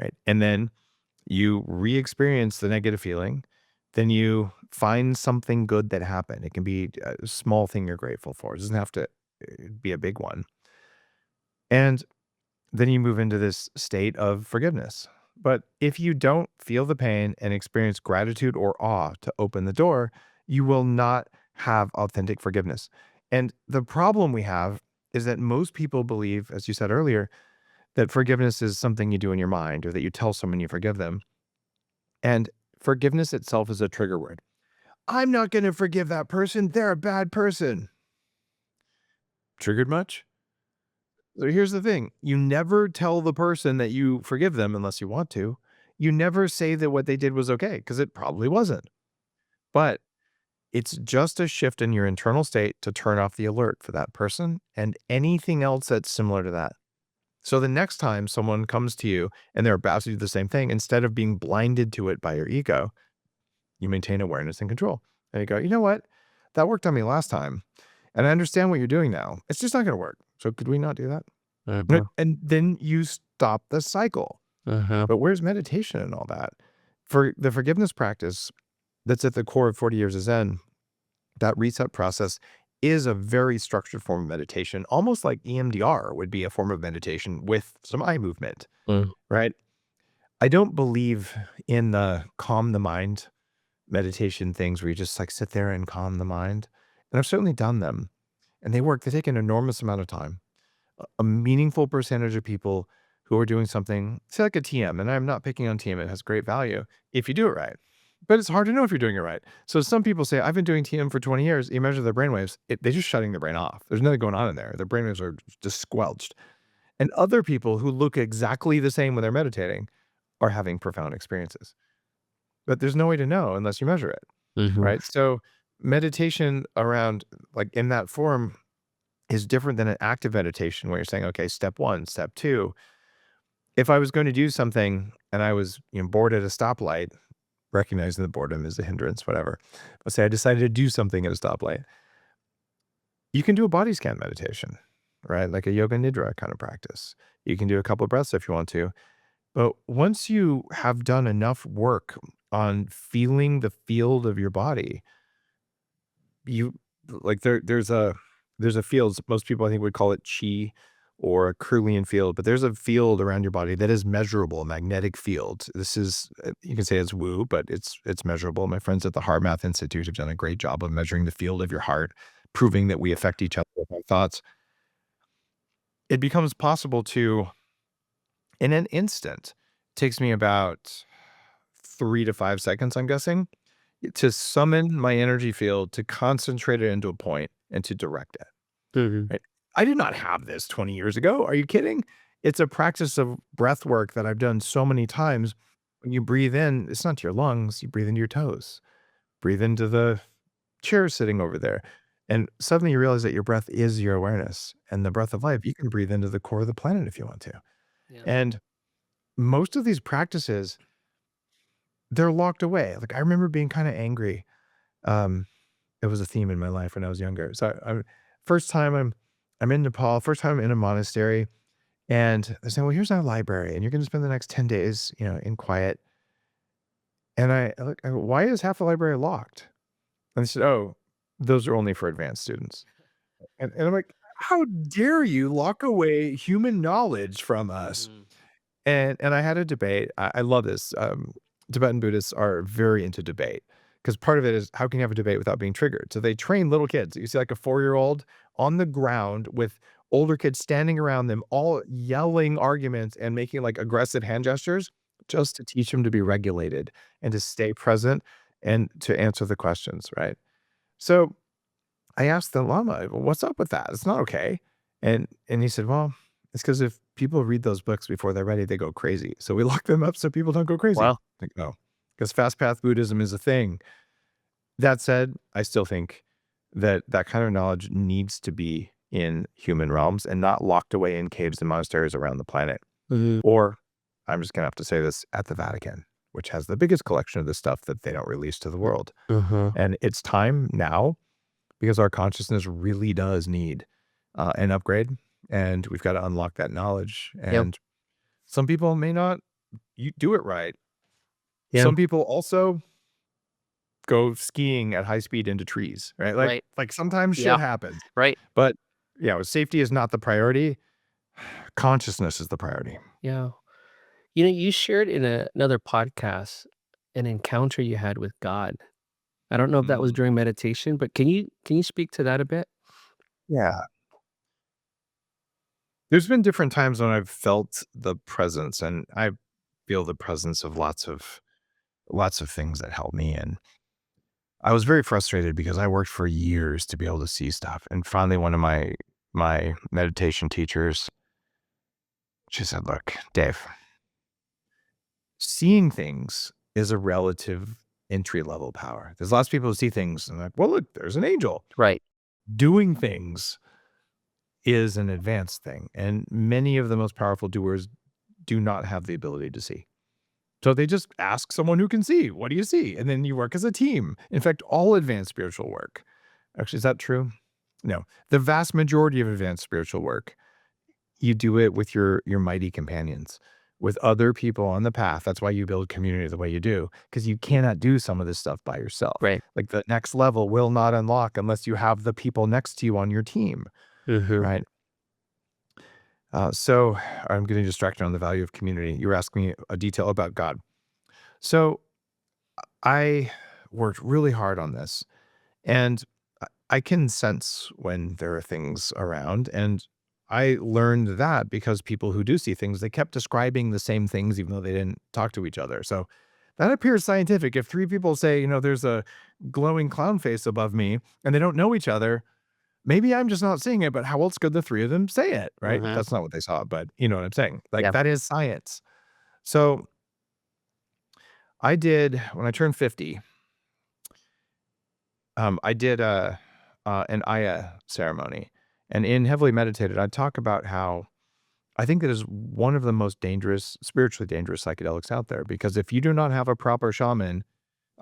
right? And then you re-experience the negative feeling. Then you find something good that happened. It can be a small thing you're grateful for. It doesn't have to be a big one. And then you move into this state of forgiveness. But if you don't feel the pain and experience gratitude or awe to open the door, you will not have authentic forgiveness. And the problem we have is that most people believe, as you said earlier, that forgiveness is something you do in your mind or that you tell someone you forgive them. And forgiveness itself is a trigger word. I'm not going to forgive that person. They're a bad person. Triggered much? So here's the thing. You never tell the person that you forgive them unless you want to. You never say that what they did was okay, because it probably wasn't. But it's just a shift in your internal state to turn off the alert for that person and anything else that's similar to that. So the next time someone comes to you and they're about to do the same thing, instead of being blinded to it by your ego, you maintain awareness and control. And you go, you know what? That worked on me last time. And I understand what you're doing now. It's just not going to work. So could we not do that? And then you stop the cycle. But where's meditation and all that? For the forgiveness practice that's at the core of 40 Years of Zen, that reset process is a very structured form of meditation, almost like EMDR would be a form of meditation with some eye movement, right? I don't believe in the calm the mind meditation things where you just like sit there and calm the mind. And I've certainly done them and they work. They take an enormous amount of time. A meaningful percentage of people who are doing something, say like a TM, and I'm not picking on TM, it has great value if you do it right. But it's hard to know if you're doing it right. So some people say, I've been doing TM for 20 years. You measure their brainwaves, they're just shutting their brain off. There's nothing going on in there. Their brainwaves are just squelched. And other people who look exactly the same when they're meditating are having profound experiences. But there's no way to know unless you measure it, right? So meditation around, like in that form, is different than an active meditation where you're saying, okay, step 1, step 2. If I was going to do something and I was bored at a stoplight, recognizing that boredom is a hindrance, whatever. Let's say I decided to do something at a stoplight. You can do a body scan meditation, right? Like a yoga nidra kind of practice. You can do a couple of breaths if you want to. But once you have done enough work on feeling the field of your body, you like there's a field. Most people I think would call it chi or a Kirlian field, but there's a field around your body that is measurable, a magnetic field. This is, you can say it's woo, but it's measurable. My friends at the Heart Math Institute have done a great job of measuring the field of your heart, proving that we affect each other with our thoughts. It becomes possible to, in an instant, it takes me about 3 to 5 seconds, I'm guessing, to summon my energy field, to concentrate it into a point and to direct it. Right? I did not have this 20 years ago. Are you kidding? It's a practice of breath work that I've done so many times. When you breathe in, it's not to your lungs, you breathe into your toes. Breathe into the chair sitting over there. And suddenly you realize that your breath is your awareness and the breath of life. You can breathe into the core of the planet if you want to. Yeah. And most of these practices, they're locked away. Like I remember being kind of angry. It was a theme in my life when I was younger. So first time I'm in Nepal, first time I'm in a monastery, and they're saying, well, here's our library, and you're going to spend the next 10 days, in quiet. And I go, why is half the library locked? And they said, oh, those are only for advanced students. And I'm like, how dare you lock away human knowledge from us? And I had a debate. I love this. Tibetan Buddhists are very into debate because part of it is how can you have a debate without being triggered? So they train little kids. You see like a 4-year-old on the ground with older kids standing around them, all yelling arguments and making like aggressive hand gestures just to teach them to be regulated and to stay present and to answer the questions, right? So I asked the Lama, what's up with that? It's not okay. And he said, well, it's because if people read those books before they're ready, they go crazy. So we lock them up so people don't go crazy. Wow. Like, oh, because fast path Buddhism is a thing. That said, I still think that that kind of knowledge needs to be in human realms and not locked away in caves and monasteries around the planet. Or I'm just going to have to say this, at the Vatican, which has the biggest collection of this stuff that they don't release to the world. And it's time now because our consciousness really does need an upgrade. And we've got to unlock that knowledge. And some people may not do it right. Some people also go skiing at high speed into trees, right? Like sometimes shit happens. Right. But safety is not the priority. Consciousness is the priority. Yeah. You shared in another podcast an encounter you had with God. I don't know if that was Mm, during meditation, but can you speak to that a bit? yeah. There's been different times when I've felt the presence, and I feel the presence of lots of things that help me. And I was very frustrated because I worked for years to be able to see stuff. And finally one of my meditation teachers, she said, "Look, Dave, seeing things is a relative entry level power. There's lots of people who see things and like, well, look, there's an angel. Right. Doing things is an advanced thing. And many of the most powerful doers do not have the ability to see. So they just ask someone who can see, what do you see? And then you work as a team. In fact, all advanced spiritual work. Actually, is that true? No. The vast majority of advanced spiritual work, you do it with your mighty companions, with other people on the path. That's why you build community the way you do, because you cannot do some of this stuff by yourself. Right. Like the next level will not unlock unless you have the people next to you on your team, Mhm. right? So I'm getting distracted on the value of community. You were asking me a detail about God. So I worked really hard on this, and I can sense when there are things around. And I learned that because people who do see things, they kept describing the same things, even though they didn't talk to each other. So that appears scientific. If three people say, there's a glowing clown face above me and they don't know each other, maybe I'm just not seeing it, but how else could the three of them say it? Right. Mhm. That's not what they saw, but you know what I'm saying? Like Yeah. that is science. So when I turned 50, I did an Aya ceremony, and in Heavily Meditated, I talk about how I think that is one of the most dangerous, spiritually dangerous psychedelics out there. Because if you do not have a proper shaman,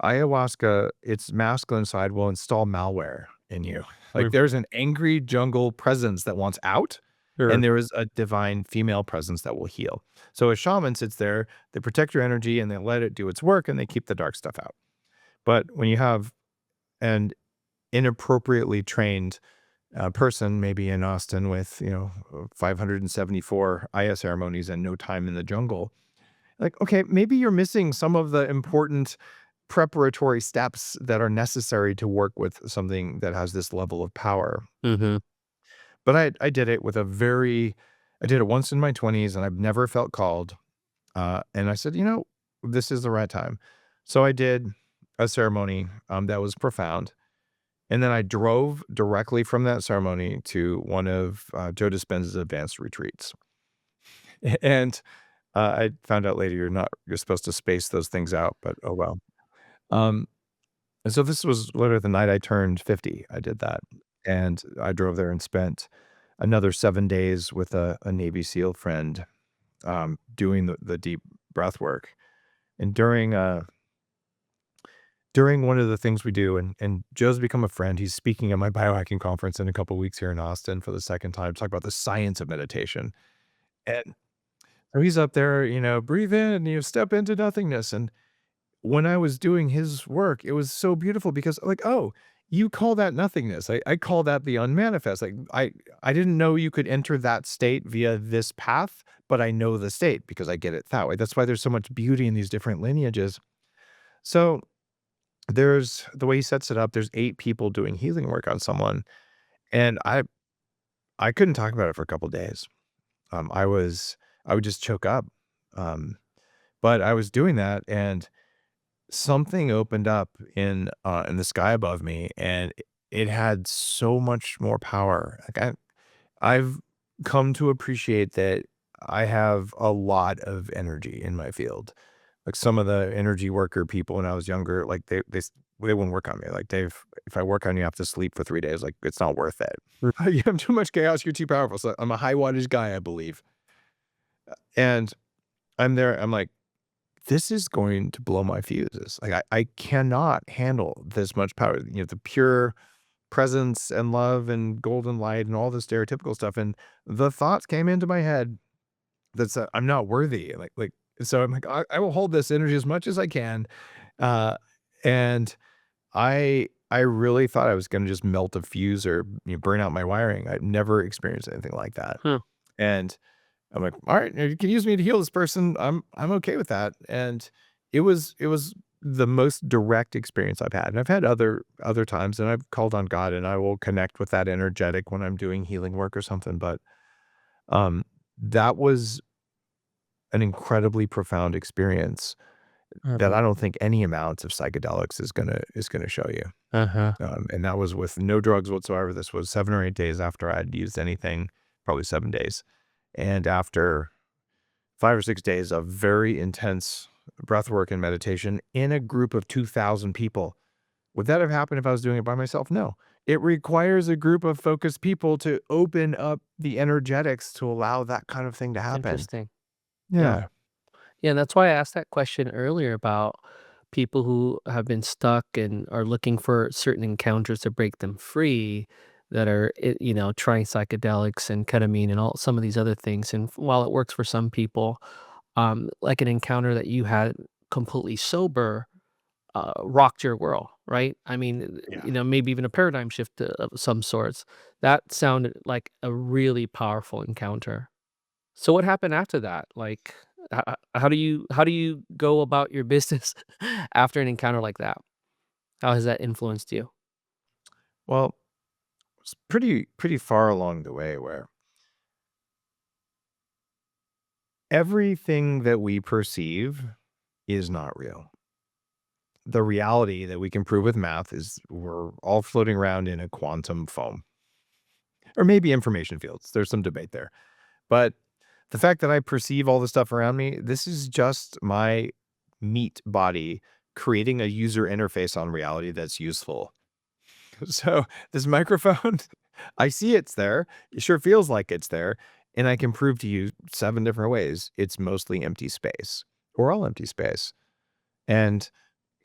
ayahuasca, its masculine side will install malware in you. Like Mm. there's an angry jungle presence that wants out, Sure. and there is a divine female presence that will heal. So a shaman sits there, they protect your energy, and they let it do its work, and they keep the dark stuff out. But when you have an inappropriately trained person, maybe in Austin with, 574 Aya ceremonies and no time in the jungle. Like, okay, maybe you're missing some of the important preparatory steps that are necessary to work with something that has this level of power. Mhm. But I did it I did it once in my 20s and I've never felt called. And I said, this is the right time. So I did a ceremony that was profound. And then I drove directly from that ceremony to one of Joe Dispenza's advanced retreats. And I found out later you're supposed to space those things out, but oh well. Um, and so this was literally the night I turned 50. I did that. And I drove there and spent another 7 days with a Navy SEAL friend doing the deep breath work. And during one of the things we do, and Joe's become a friend. He's speaking at my biohacking conference in a couple weeks here in Austin for the second time, talk about the science of meditation. And so he's up there, breathe in, step into nothingness. And when I was doing his work, it was so beautiful because like, oh, you call that nothingness. I call that the unmanifest. Like I didn't know you could enter that state via this path, but I know the state because I get it that way. That's why there's so much beauty in these different lineages. So there's the way he sets it up, there's 8 people doing healing work on someone, and I couldn't talk about it for a couple days. I would just choke up, but I was doing that, and something opened up in the sky above me, and it had so much more power. Like, I've come to appreciate that I have a lot of energy in my field. Like some of the energy worker people when I was younger, like they wouldn't work on me. Like, "Dave, if I work on you, I have to sleep for 3 days. Like, it's not worth it. Mm. You have too much chaos. You're too powerful." So I'm a high wattage guy, I believe. And I'm there. I'm like, this is going to blow my fuses. Like, I cannot handle this much power. The pure presence and love and golden light and all the stereotypical stuff. And the thoughts came into my head that said, I'm not worthy. So I'm like, I will hold this energy as much as I can. Uh, and I really thought I was gonna just melt a fuse or, burn out my wiring. I'd never experienced anything like that. Huh. And, I'm like, all right, you can use me to heal this person. I'm okay with that. And it was the most direct experience I've had. And I've had other times, and I've called on God, and I will connect with that energetic when I'm doing healing work or something. But um, that was an incredibly profound experience that Uh-huh. I don't think any amount of psychedelics is gonna show you. Uh-huh. And that was with no drugs whatsoever. This was 7 or 8 days after I'd used anything, probably 7 days. And after 5 or 6 days of very intense breath work and meditation in a group of 2,000 people. Would that have happened if I was doing it by myself? No. It requires a group of focused people to open up the energetics to allow that kind of thing to happen. Interesting. Yeah. Yeah. Yeah, and that's why I asked that question earlier about people who have been stuck and are looking for certain encounters to break them free that are, trying psychedelics and ketamine and all some of these other things. And while it works for some people, like an encounter that you had completely sober rocked your world, right? I mean, Yeah. maybe even a paradigm shift of some sorts. That sounded like a really powerful encounter. So what happened after that? Like, how do you go about your business after an encounter like that? How has that influenced you? Well, it's pretty far along the way where everything that we perceive is not real. The reality that we can prove with math is we're all floating around in a quantum foam, or maybe information fields. There's some debate there. But the fact that I perceive all the stuff around me, this is just my meat body creating a user interface on reality that's useful. So this microphone, I see it's there. It sure feels like it's there. And I can prove to you 7 different ways it's mostly empty space, or all empty space. And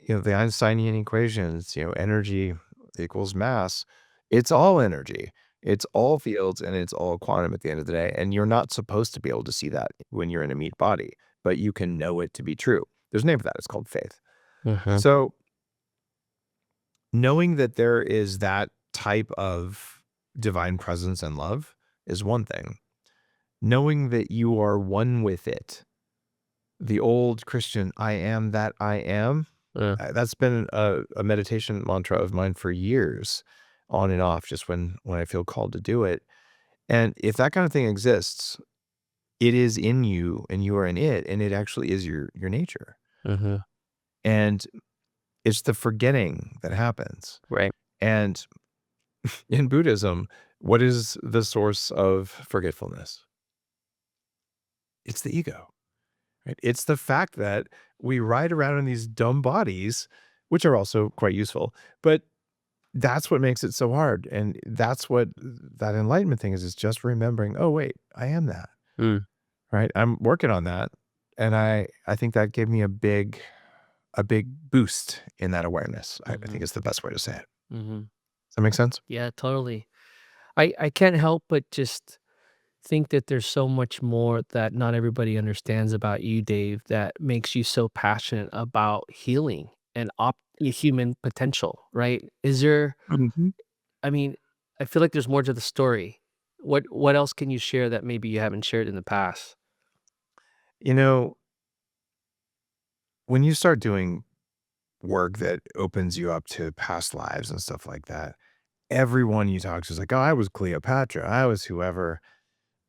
the Einsteinian equations, energy equals mass. It's all energy. It's all fields, and it's all quantum at the end of the day. And you're not supposed to be able to see that when you're in a meat body, but you can know it to be true. There's a name for that. It's called faith. Uh-huh. So knowing that there is that type of divine presence and love is one thing. Knowing that you are one with it, the old Christian, I am that I am, Uh, that's been a meditation mantra of mine for years, on and off, just when I feel called to do it. And if that kind of thing exists, it is in you and you are in it, and it actually is your nature. uh-huh. And it's the forgetting that happens. Right. And in Buddhism, what is the source of forgetfulness? It's the ego, right? It's the fact that we ride around in these dumb bodies, which are also quite useful, but that's what makes it so hard. And that's what that enlightenment thing is just remembering, oh, wait, I am that, Mm, right? I'm working on that. And I think that gave me a big boost in that awareness. I mhm, think it's the best way to say it. mhm. Does that make sense? Yeah, totally. I can't help but just think that there's so much more that not everybody understands about you, Dave, that makes you so passionate about healing and human potential, right? Is there Mhm. I mean, I feel like there's more to the story. What else can you share that maybe you haven't shared in the past? You know, when you start doing work that opens you up to past lives and stuff like that, everyone you talk to is like, oh, I was Cleopatra. I was whoever.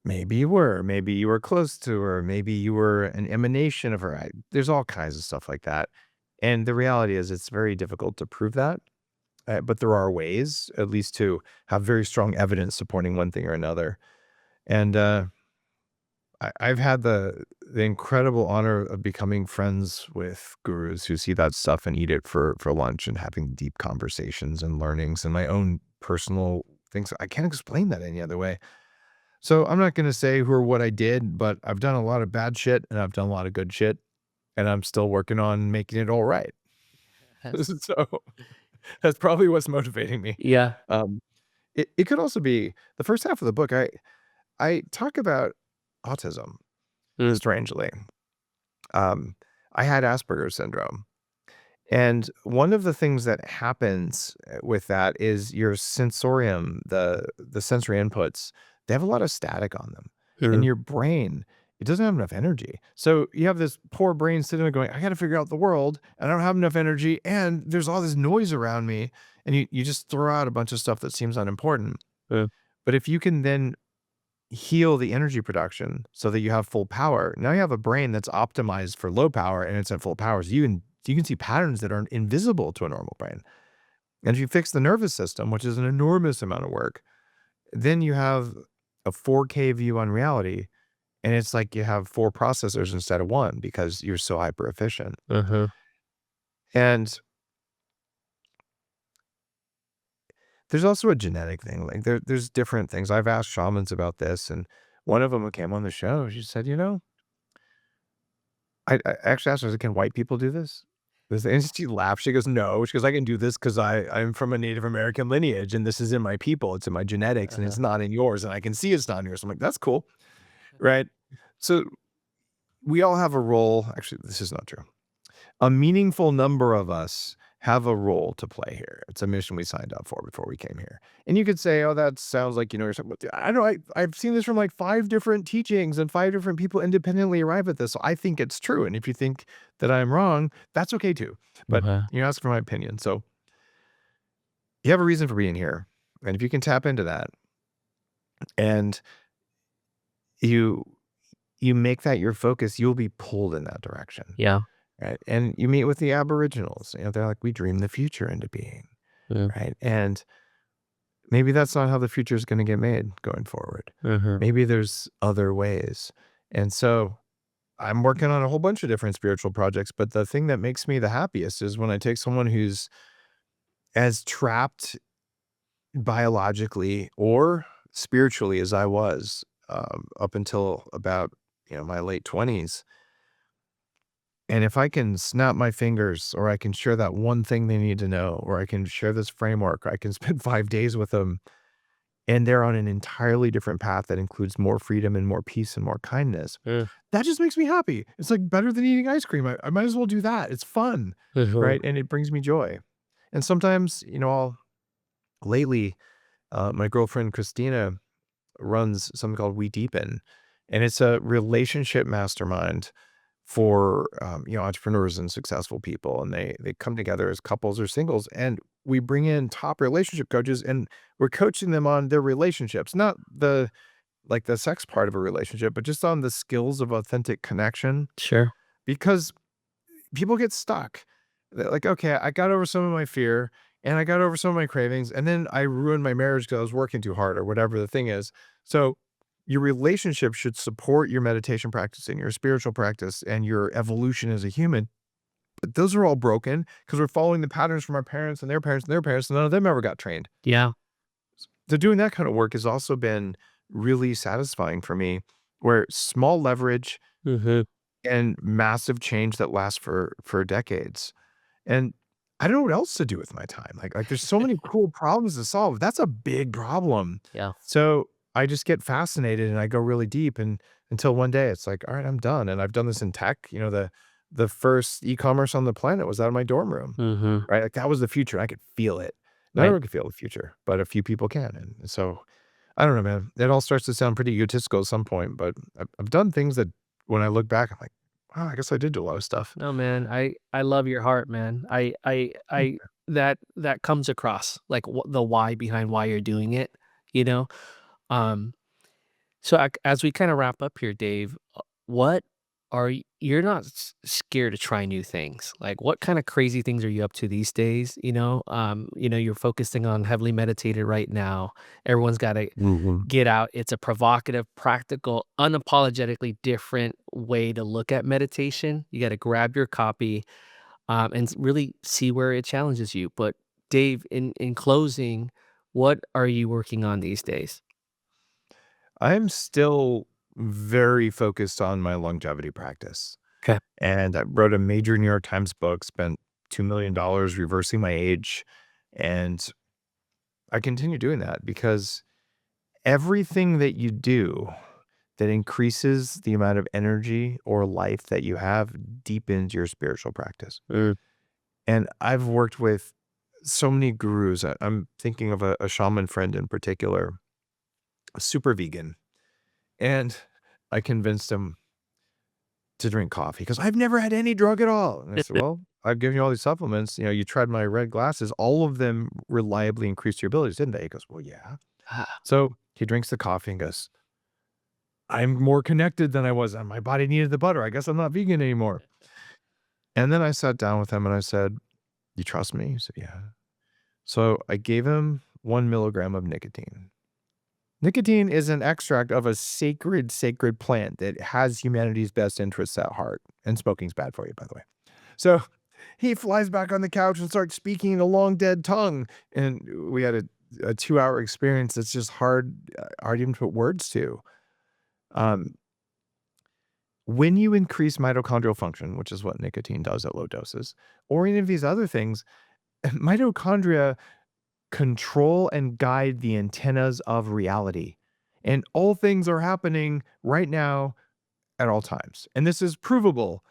Maybe you were close to her. Maybe you were an emanation of her. There's all kinds of stuff like that. And the reality is, it's very difficult to prove that. But there are ways, at least, to have very strong evidence supporting one thing or another. And I've had the incredible honor of becoming friends with gurus who see that stuff and eat it for lunch, and having deep conversations and learnings and my own personal things. I can't explain that any other way. So I'm not going to say who or what I did, but I've done a lot of bad shit and I've done a lot of good shit, and I'm still working on making it all right. Yes. So that's probably what's motivating me. Yeah. Um, it could also be the first half of the book. I talk about autism, Mm, strangely. Um, I had Asperger's syndrome. And one of the things that happens with that is your sensorium, the sensory inputs, they have a lot of static on them. And your brain, it doesn't have enough energy. So you have this poor brain sitting there going, I got to figure out the world, and I don't have enough energy, and there's all this noise around me. And you just throw out a bunch of stuff that seems unimportant. Yeah. But if you can then heal the energy production so that you have full power, now you have a brain that's optimized for low power and it's at full power. So you can see patterns that are invisible to a normal brain. And if you fix the nervous system, which is an enormous amount of work, then you have a 4K view on reality. And it's like you have 4 processors instead of 1 because you're so hyper efficient. And there's also a genetic thing. Like there's different things. I've asked shamans about this, and one of them who came on the show, she said, I actually asked her, I said, can white people do this? And she laughed. She goes, no. She goes, I can do this because I'm from a Native American lineage, and this is in my people. It's in my genetics, and it's not in yours. And I can see it's not in yours. I'm like, that's cool. Right? So we all have a role. Actually, this is not true. A meaningful number of us have a role to play here. It's a mission we signed up for before we came here. And you could say, oh, that sounds like, you're talking about, I don't know, I've seen this from like 5 different teachings, and 5 different people independently arrive at this. So I think it's true. And if you think that I'm wrong, that's okay too. But you ask for my opinion. So you have a reason for being here. And if you can tap into that and you make that your focus, you'll be pulled in that direction. Yeah. Right. And you meet with the Aboriginals, they're like, we dream the future into being. Right. And maybe that's not how the future is going to get made going forward. Maybe there's other ways. And so I'm working on a whole bunch of different spiritual projects, but the thing that makes me the happiest is when I take someone who's as trapped biologically or spiritually as I was up until about, my late 20s. And if I can snap my fingers, or I can share that one thing they need to know, or I can share this framework, I can spend 5 days with them, and they're on an entirely different path that includes more freedom and more peace and more kindness. That just makes me happy. It's like better than eating ice cream. I might as well do that. It's fun, right? And it brings me joy. And sometimes, lately, my girlfriend Christina runs something called We Deepen, and it's a relationship mastermind for entrepreneurs and successful people, and they come together as couples or singles, and we bring in top relationship coaches, and we're coaching them on their relationships, not the sex part of a relationship, but just on the skills of authentic connection. Sure. Because people get stuck. They're like, okay, I got over some of my fear, and I got over some of my cravings, and then I ruined my marriage because I was working too hard, or whatever the thing is. So your relationship should support your meditation practice and your spiritual practice and your evolution as a human. But those are all broken because we're following the patterns from our parents and their parents and their parents, and none of them ever got trained. Yeah. So doing that kind of work has also been really satisfying for me, where small leverage and massive change that lasts for decades. And I don't know what else to do with my time. Like there's so many cool problems to solve. That's a big problem. Yeah. So I just get fascinated and I go really deep, and until one day it's like, all right, I'm done. And I've done this in tech. The first e-commerce on the planet was out of my dorm room, right? Like that was the future. I could feel it. Not everyone can feel the future, but a few people can. And so I don't know, man. It all starts to sound pretty egotistical at some point, but I've done things that when I look back, I'm like, wow, I guess I did do a lot of stuff. No, man, I love your heart, man. That comes across, like the why behind why you're doing it, you know? Um, so as we kind of wrap up here, Dave, what you're not scared to try new things. Like what kind of crazy things are you up to these days? You're focusing on heavily meditated right now. Everyone's got to get out. It's a provocative, practical, unapologetically different way to look at meditation. You got to grab your copy and really see where it challenges you. But Dave, in closing, what are you working on these days? I'm still very focused on my longevity practice. Okay. And I wrote a major New York Times book, spent $2 million reversing my age. And I continue doing that because everything that you do that increases the amount of energy or life that you have deepens your spiritual practice. And I've worked with so many gurus. I'm thinking of a shaman friend in particular, a super vegan. And I convinced him to drink coffee because I've never had any drug at all. And I said, well, I've given you all these supplements. You know, you tried my red glasses. All of them reliably increased your abilities, didn't they? He goes, well, yeah. So he drinks the coffee and goes, I'm more connected than I was. And my body needed the butter. I guess I'm not vegan anymore. And then I sat down with him and I said, you trust me? He said, yeah. So I gave him 1 milligram of nicotine. Nicotine is an extract of a sacred plant that has humanity's best interests at heart. And smoking's bad for you, by the way. So he flies back on the couch and starts speaking in a long dead tongue. And we had a 2-hour experience that's just hard even to put words to. When you increase mitochondrial function, which is what nicotine does at low doses, or any of these other things, mitochondria control and guide the antennas of reality. And all things are happening right now at all times. And this is provable.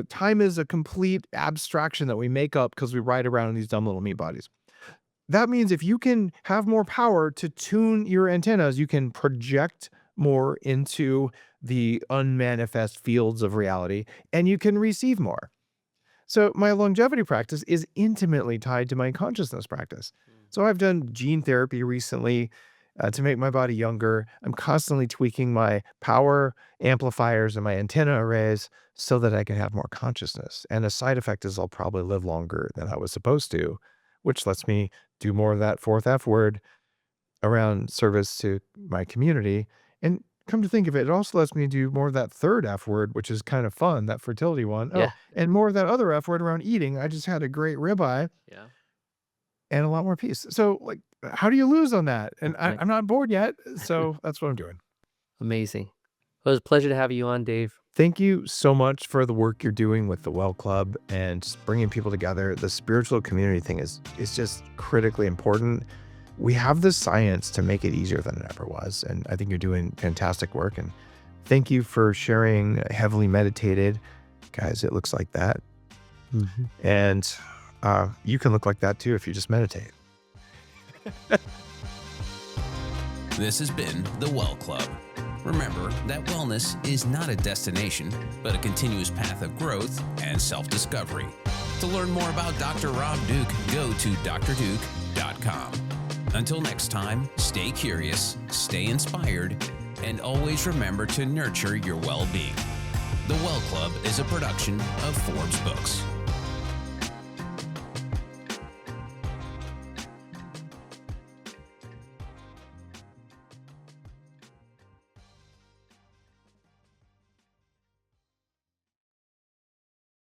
Time is a complete abstraction that we make up because we ride around in these dumb little meat bodies. That means if you can have more power to tune your antennas, you can project more into the unmanifest fields of reality, and you can receive more. So my longevity practice is intimately tied to my consciousness practice. So I've done gene therapy recently to make my body younger. I'm constantly tweaking my power amplifiers and my antenna arrays so that I can have more consciousness. And a side effect is I'll probably live longer than I was supposed to, which lets me do more of that 4th F word around service to my community. And come to think of it, it also lets me do more of that 3rd F word, which is kind of fun, that fertility one. Yeah. Oh, and more of that other F word around eating. I just had a great ribeye. Yeah. And a lot more peace. So, like, how do you lose on that? And Right. I'm not bored yet, so that's what I'm doing. Amazing. Well, it was a pleasure to have you on, Dave. Thank you so much for the work you're doing with the Well Club and just bringing people together. The spiritual community thing is just critically important. We have the science to make it easier than it ever was, and I think you're doing fantastic work. And thank you for sharing Heavily Meditated. Guys, it looks like that. Mm-hmm. And you can look like that too if you just meditate. This has been the Well Club. Remember that wellness is not a destination, but a continuous path of growth and self-discovery. To learn more about Dr. Rob Douk, go to drdouk.com. Until next time, stay curious, stay inspired, and always remember to nurture your well-being. The Well Club is a production of Forbes Books.